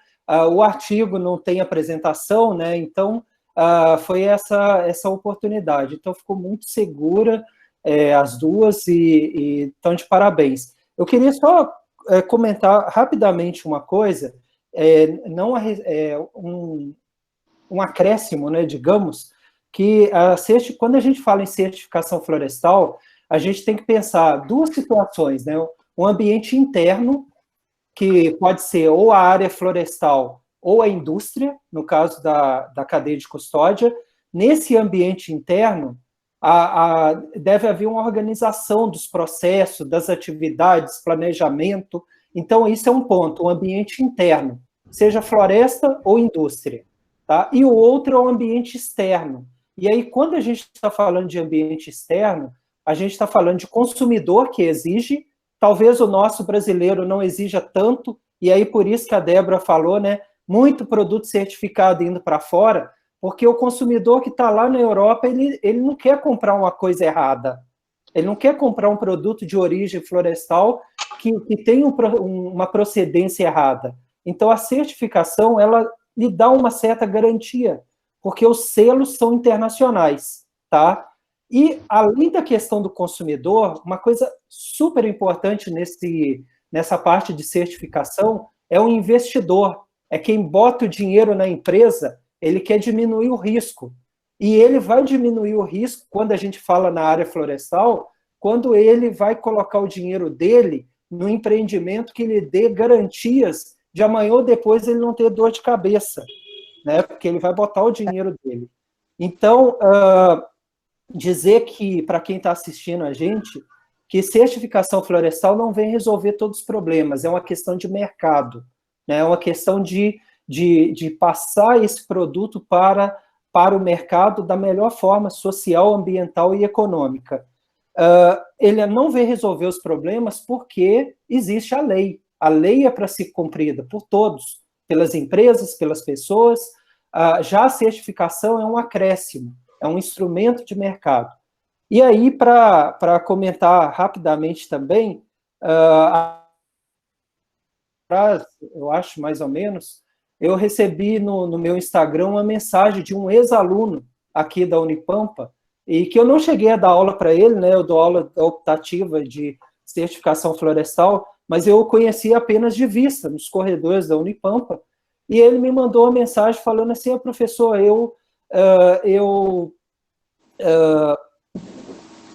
B: o artigo não tem apresentação, né, então foi essa oportunidade. Então, ficou muito segura as duas e estão de parabéns. Eu queria só comentar rapidamente uma coisa, um acréscimo, né, digamos, que quando a gente fala em certificação florestal, a gente tem que pensar 2 situações, né? Um ambiente interno, que pode ser ou a área florestal ou a indústria, no caso da cadeia de custódia. Nesse ambiente interno, deve haver uma organização dos processos, das atividades, planejamento. Então, isso é um ponto, um ambiente interno. seja floresta ou indústria, tá? E o outro é o ambiente externo. E aí, quando a gente está falando de ambiente externo, a gente está falando de consumidor que exige, talvez o nosso brasileiro não exija tanto, e aí por isso que a Débora falou, né? Muito produto certificado indo para fora, porque o consumidor que está lá na Europa, ele não quer comprar uma coisa errada. Ele não quer comprar um produto de origem florestal que tem uma procedência errada. Então, a certificação, ela lhe dá uma certa garantia, porque os selos são internacionais, tá? E, além da questão do consumidor, uma coisa super importante nessa parte de certificação é o investidor. É quem bota o dinheiro na empresa, ele quer diminuir o risco. E ele vai diminuir o risco, quando a gente fala na área florestal, quando ele vai colocar o dinheiro dele no empreendimento que lhe dê garantias de amanhã ou depois ele não ter dor de cabeça, né? Porque ele vai botar o dinheiro dele. Então, dizer que, para quem está assistindo a gente, que certificação florestal não vem resolver todos os problemas, é uma questão de mercado, né? É uma questão de passar esse produto para o mercado da melhor forma social, ambiental e econômica. Ele não vem resolver os problemas porque existe a lei. A lei é para ser cumprida por todos, pelas empresas, pelas pessoas. Já a certificação é um acréscimo, é um instrumento de mercado. E aí, para comentar rapidamente também, eu acho mais ou menos, eu recebi no meu Instagram uma mensagem de um ex-aluno aqui da Unipampa, e que eu não cheguei a dar aula para ele, né? Eu dou aula optativa de certificação florestal, mas eu o conheci apenas de vista, nos corredores da Unipampa, e ele me mandou uma mensagem falando assim: professor, eu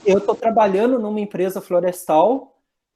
B: estou trabalhando numa empresa florestal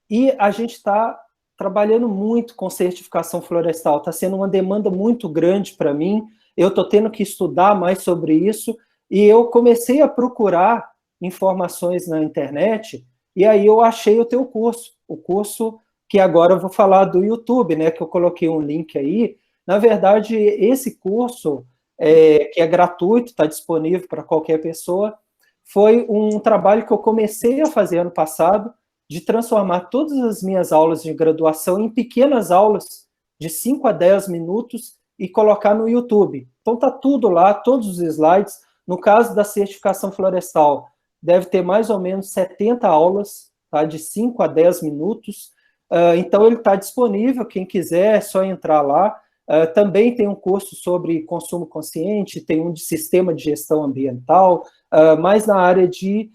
B: e a gente está trabalhando muito com certificação florestal, está sendo uma demanda muito grande para mim, eu estou tendo que estudar mais sobre isso, e eu comecei a procurar informações na internet, e aí eu achei o teu curso, o curso que agora eu vou falar do YouTube, né, que eu coloquei um link aí. Na verdade, esse curso, que é gratuito, está disponível para qualquer pessoa, foi um trabalho que eu comecei a fazer ano passado, de transformar todas as minhas aulas de graduação em pequenas aulas de 5 a 10 minutos e colocar no YouTube. Então está tudo lá, todos os slides. No caso da certificação florestal, deve ter mais ou menos 70 aulas, tá, de 5 a 10 minutos. Então ele está disponível, quem quiser é só entrar lá. Também tem um curso sobre consumo consciente, tem um de sistema de gestão ambiental, mais na área de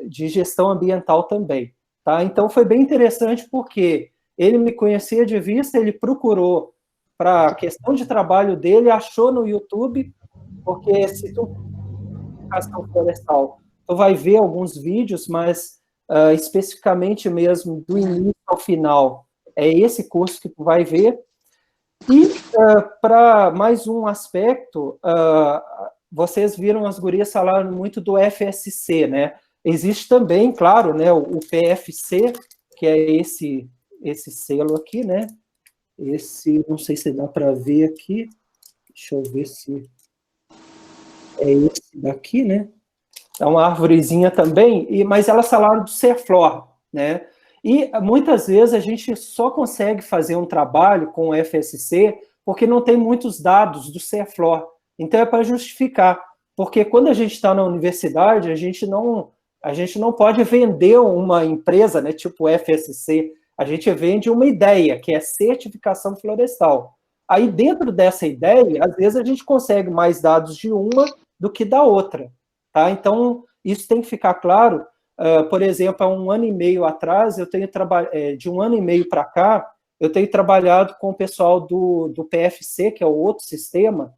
B: gestão ambiental também. Tá? Então, foi bem interessante porque ele me conhecia de vista, ele procurou para a questão de trabalho dele, achou no YouTube, porque se tu certificação florestal, tu vai ver alguns vídeos, mas especificamente mesmo do início ao final, é esse curso que tu vai ver. E para mais um aspecto, vocês viram as gurias falaram muito do FSC, né? Existe também, claro, né, o PFC, que é esse selo aqui, né? Esse, não sei se dá para ver aqui. Deixa eu ver se é esse daqui, né? É uma árvorezinha também, mas elas falaram do Serflor, né? E muitas vezes a gente só consegue fazer um trabalho com o FSC porque não tem muitos dados do Serflor. Então é para justificar, porque quando a gente está na universidade, a gente não pode vender uma empresa, né, tipo FSC, a gente vende uma ideia, que é certificação florestal. Aí dentro dessa ideia, às vezes a gente consegue mais dados de uma do que da outra, tá? Então isso tem que ficar claro. Por exemplo, há um ano e meio atrás, eu tenho de um ano e meio para cá, eu tenho trabalhado com o pessoal do PFC, que é o outro sistema,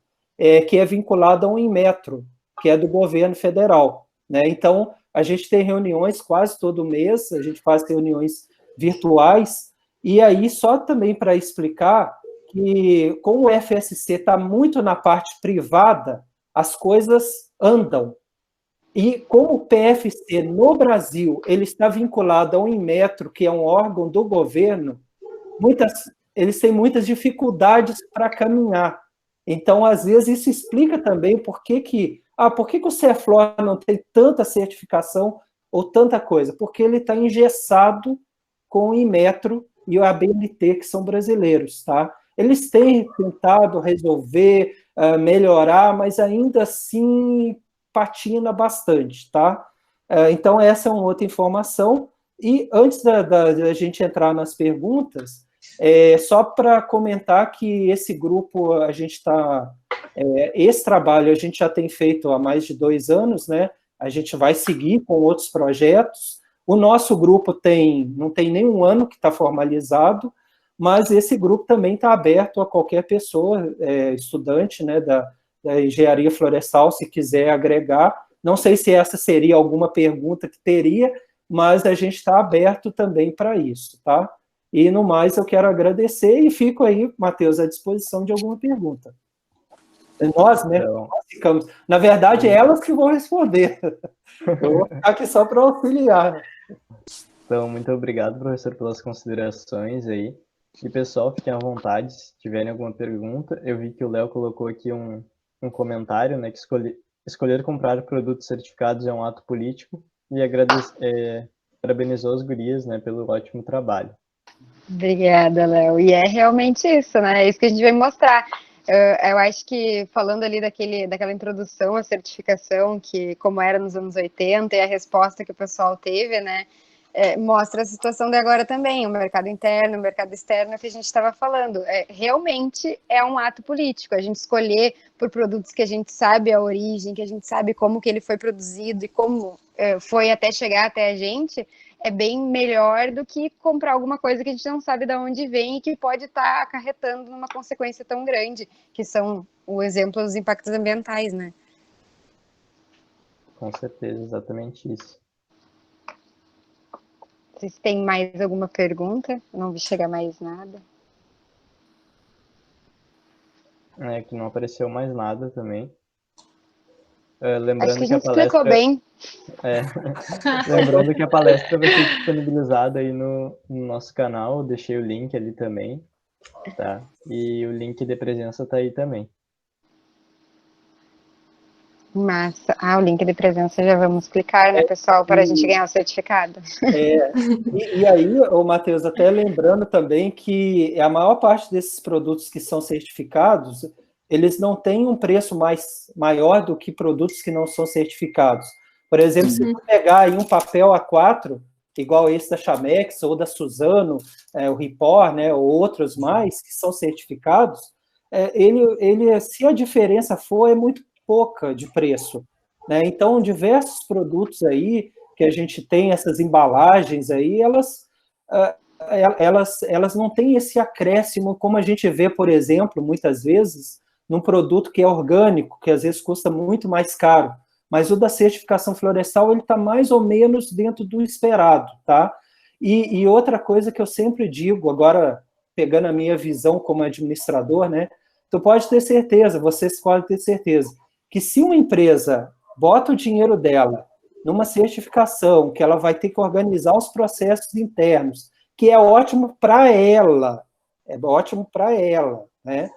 B: que é vinculado a um Inmetro, que é do governo federal, né? Então, a gente tem reuniões quase todo mês, a gente faz reuniões virtuais, e aí só também para explicar que, como o FSC está muito na parte privada, as coisas andam. E como o PFC no Brasil ele está vinculado a um Inmetro, que é um órgão do governo, eles têm muitas dificuldades para caminhar. Então, às vezes, isso explica também por que o Ceflor não tem tanta certificação ou tanta coisa, porque ele está engessado com o Inmetro e o ABNT, que são brasileiros, tá? Eles têm tentado resolver, melhorar, mas ainda assim patina bastante, tá? Então, essa é uma outra informação. E antes da gente entrar nas perguntas, só para comentar que esse grupo, a gente está... esse trabalho a gente já tem feito há mais de 2 anos, né? A gente vai seguir com outros projetos. O nosso grupo não tem nem 1 ano que está formalizado, mas esse grupo também está aberto a qualquer pessoa, estudante, né, da engenharia florestal, se quiser agregar. Não sei se essa seria alguma pergunta que teria, mas a gente está aberto também para isso, tá? E, no mais, eu quero agradecer e fico aí, Matheus, à disposição de alguma pergunta. Nós, né? Nós ficamos. Na verdade, elas que vão responder. Eu vou ficar aqui só para auxiliar.
A: Então, muito obrigado, professor, pelas considerações aí. E, pessoal, fiquem à vontade, se tiverem alguma pergunta. Eu vi que o Léo colocou aqui um comentário, né, que escolher comprar produtos certificados é um ato político, e parabenizou os gurias, né, pelo ótimo trabalho.
C: Obrigada, Léo. E é realmente isso, né? É isso que a gente vai mostrar. Eu acho que, falando ali daquela introdução à certificação, que como era nos anos 80, e a resposta que o pessoal teve, né? Mostra a situação de agora também, o mercado interno, o mercado externo, que a gente estava falando. Realmente é um ato político, a gente escolher por produtos que a gente sabe a origem, que a gente sabe como que ele foi produzido e como foi até chegar até a gente, é bem melhor do que comprar alguma coisa que a gente não sabe de onde vem e que pode estar acarretando numa consequência tão grande, que são o exemplo dos impactos ambientais, né?
A: Com certeza, exatamente isso.
C: Vocês têm mais alguma pergunta? Eu não vi chegar mais nada.
A: Que não apareceu mais nada também. Lembrando
C: Acho que a gente
A: palestra...
C: explicou bem.
A: Lembrando que a palestra vai ser disponibilizada aí no nosso canal, eu deixei o link ali também, tá? E o link de presença tá aí também.
C: Massa. O link de presença já vamos clicar, né, pessoal, para a gente ganhar o certificado.
B: E aí, Matheus, até lembrando também que a maior parte desses produtos que são certificados, eles não têm um preço maior do que produtos que não são certificados. Por exemplo, se você pegar aí um papel A4, igual esse da Chamex ou da Suzano, o Ripor, né, ou outros mais que são certificados, se a diferença for, é muito pouca de preço, né? Então, diversos produtos aí que a gente tem, essas embalagens aí, elas não têm esse acréscimo, como a gente vê, por exemplo, muitas vezes, num produto que é orgânico, que às vezes custa muito mais caro, mas o da certificação florestal, ele está mais ou menos dentro do esperado, tá? E outra coisa que eu sempre digo, agora pegando a minha visão como administrador, né? Tu pode ter certeza, vocês podem ter certeza, que se uma empresa bota o dinheiro dela numa certificação, que ela vai ter que organizar os processos internos, que é ótimo para ela, né?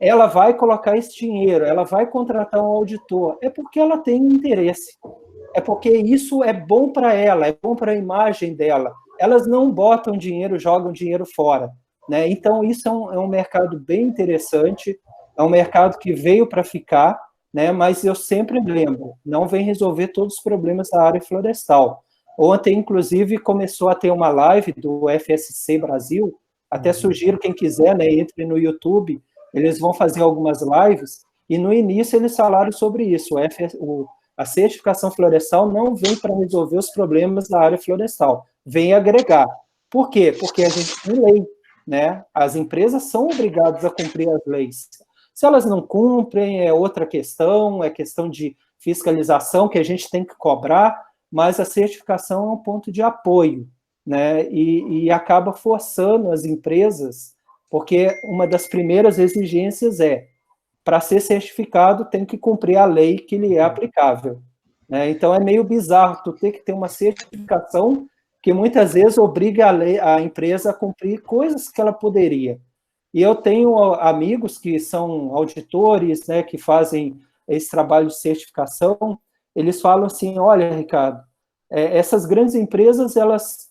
B: Ela vai colocar esse dinheiro, ela vai contratar um auditor, é porque ela tem interesse, é porque isso é bom para ela, é bom para a imagem dela. Elas não botam dinheiro, jogam dinheiro fora, né? Então, isso é um mercado bem interessante, é um mercado que veio para ficar, né? Mas eu sempre lembro, não vem resolver todos os problemas da área florestal. Ontem, inclusive, começou a ter uma live do FSC Brasil, até sugiro quem quiser, né, entre no YouTube, eles vão fazer algumas lives, e no início eles falaram sobre isso, a certificação florestal não vem para resolver os problemas da área florestal, vem agregar. Por quê? Porque a gente tem lei, né? As empresas são obrigadas a cumprir as leis. Se elas não cumprem, é outra questão, é questão de fiscalização que a gente tem que cobrar, mas a certificação é um ponto de apoio, né? E acaba forçando as empresas, porque uma das primeiras exigências para ser certificado, tem que cumprir a lei que lhe é aplicável, né? Então, é meio bizarro tu ter que ter uma certificação que muitas vezes obriga a empresa a cumprir coisas que ela poderia. E eu tenho amigos que são auditores, né, que fazem esse trabalho de certificação, eles falam assim, olha, Ricardo, essas grandes empresas, elas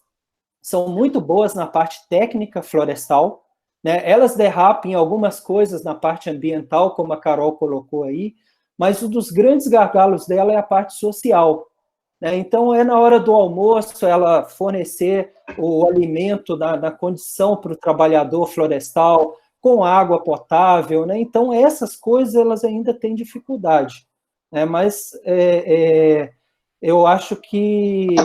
B: são muito boas na parte técnica florestal, né? Elas derrapam em algumas coisas na parte ambiental, como a Carol colocou aí, mas um dos grandes gargalos dela é a parte social, né? Então, é na hora do almoço ela fornecer o alimento na condição para o trabalhador florestal, com água potável, né? Então, essas coisas elas ainda têm dificuldade, né? Mas eu acho que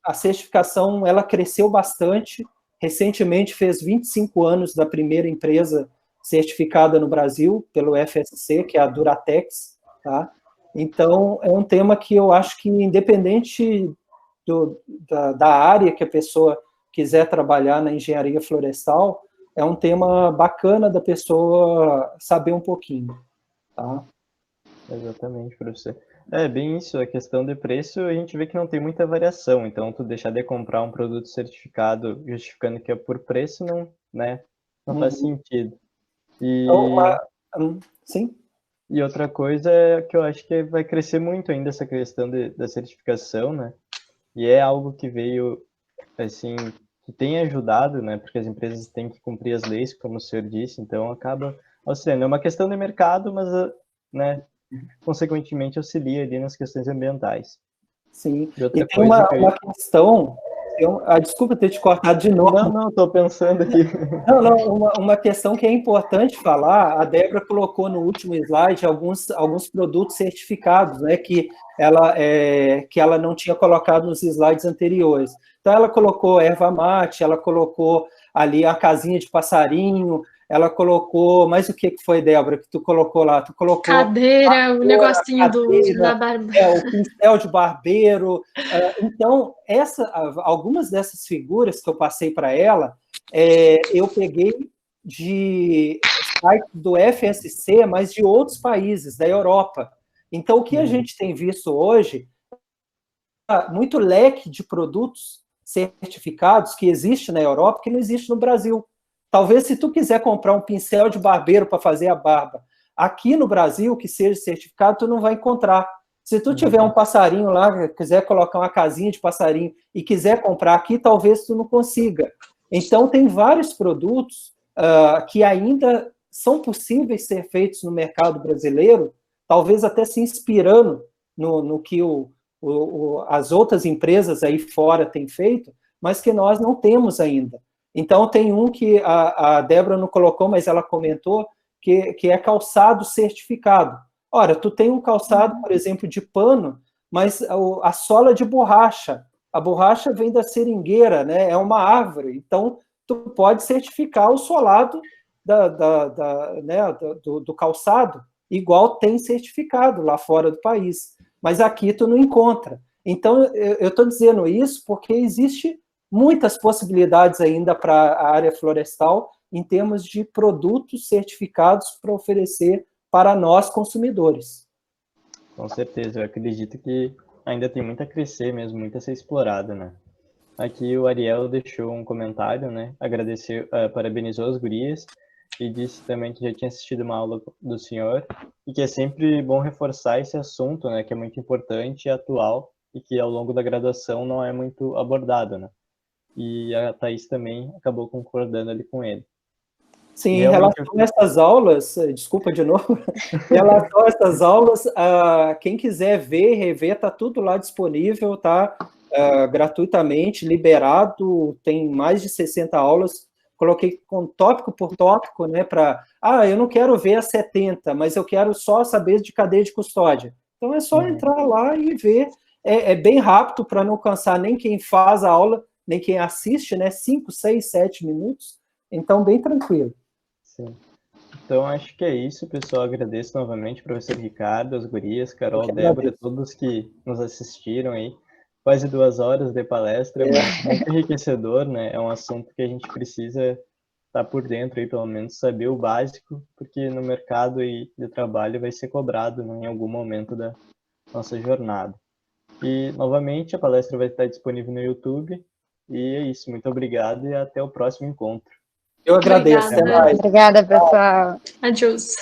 B: a certificação ela cresceu bastante. Recentemente fez 25 anos da primeira empresa certificada no Brasil pelo FSC, que é a Duratex, tá? Então, é um tema que eu acho que, independente da área que a pessoa quiser trabalhar na engenharia florestal, é um tema bacana da pessoa saber um pouquinho, tá?
A: Exatamente, professor. É bem isso, a questão de preço, a gente vê que não tem muita variação, então tu deixar de comprar um produto certificado justificando que é por preço, não, né, não faz sentido.
B: Sim?
A: E outra coisa é que eu acho que vai crescer muito ainda essa questão da certificação, né, e é algo que veio, assim, que tem ajudado, né, porque as empresas têm que cumprir as leis, como o senhor disse, então acaba auxiliando. É uma questão de mercado, mas, né, consequentemente auxilia ali nas questões ambientais.
B: Sim.
A: E outra
B: E tem
A: coisa que eu...
B: uma questão, desculpa ter te cortado de novo.
A: Não, estou pensando aqui.
B: Não, uma questão que é importante falar, a Débora colocou no último slide alguns produtos certificados, né, que ela não tinha colocado nos slides anteriores. Então, ela colocou erva mate, ela colocou ali a casinha de passarinho, ela colocou, mas o que foi, Débora, que tu colocou lá? Tu colocou
D: Cadeira, o negocinho da
B: cadeira,
D: barba.
B: o pincel de barbeiro. Então, algumas dessas figuras que eu passei para ela, eu peguei de site do FSC, mas de outros países, da Europa. Então, o que a gente tem visto hoje, muito leque de produtos certificados que existe na Europa que não existe no Brasil. Talvez, se tu quiser comprar um pincel de barbeiro para fazer a barba aqui no Brasil, que seja certificado, tu não vai encontrar. Se tu tiver um passarinho lá, quiser colocar uma casinha de passarinho e quiser comprar aqui, talvez tu não consiga. Então, tem vários produtos que ainda são possíveis ser feitos no mercado brasileiro, talvez até se inspirando no que as outras empresas aí fora têm feito, mas que nós não temos ainda. Então, tem um que a Débora não colocou, mas ela comentou, que é calçado certificado. Ora, tu tem um calçado, por exemplo, de pano, mas a sola de borracha. A borracha vem da seringueira, né? É uma árvore. Então, tu pode certificar o solado né, do calçado, igual tem certificado lá fora do país. Mas aqui tu não encontra. Então, eu estou dizendo isso porque existe muitas possibilidades ainda para a área florestal em termos de produtos certificados para oferecer para nós consumidores.
A: Com certeza, eu acredito que ainda tem muito a crescer mesmo, muito a ser explorado, né? Aqui o Ariel deixou um comentário, né? Agradeceu, parabenizou as gurias e disse também que já tinha assistido uma aula do senhor e que é sempre bom reforçar esse assunto, né? Que é muito importante e atual e que ao longo da graduação não é muito abordado, né? E a Thaís também acabou concordando ali com ele.
B: Sim, em relação a essas aulas, desculpa de novo, em relação a essas aulas, quem quiser ver, rever, está tudo lá disponível, tá? Gratuitamente, liberado, tem mais de 60 aulas, coloquei com tópico por tópico, né, eu não quero ver as 70, mas eu quero só saber de cadeia de custódia. Então é só entrar lá e ver, é bem rápido para não cansar nem quem faz a aula, nem quem assiste, né, 5, 6, 7 minutos, então bem tranquilo.
A: Sim. Então, acho que é isso, pessoal. Agradeço novamente, professor Ricardo, as gurias, Carol, Débora, todos que nos assistiram aí. Quase 2 horas de palestra, mas muito enriquecedor, né? É um assunto que a gente precisa estar por dentro aí, pelo menos saber o básico, porque no mercado aí de trabalho vai ser cobrado, né, em algum momento da nossa jornada. E, novamente, a palestra vai estar disponível no YouTube. E é isso. Muito obrigado e até o próximo encontro.
B: Eu agradeço. Até
D: Obrigada.
B: mais.
C: Obrigada, pessoal.
D: Adiós.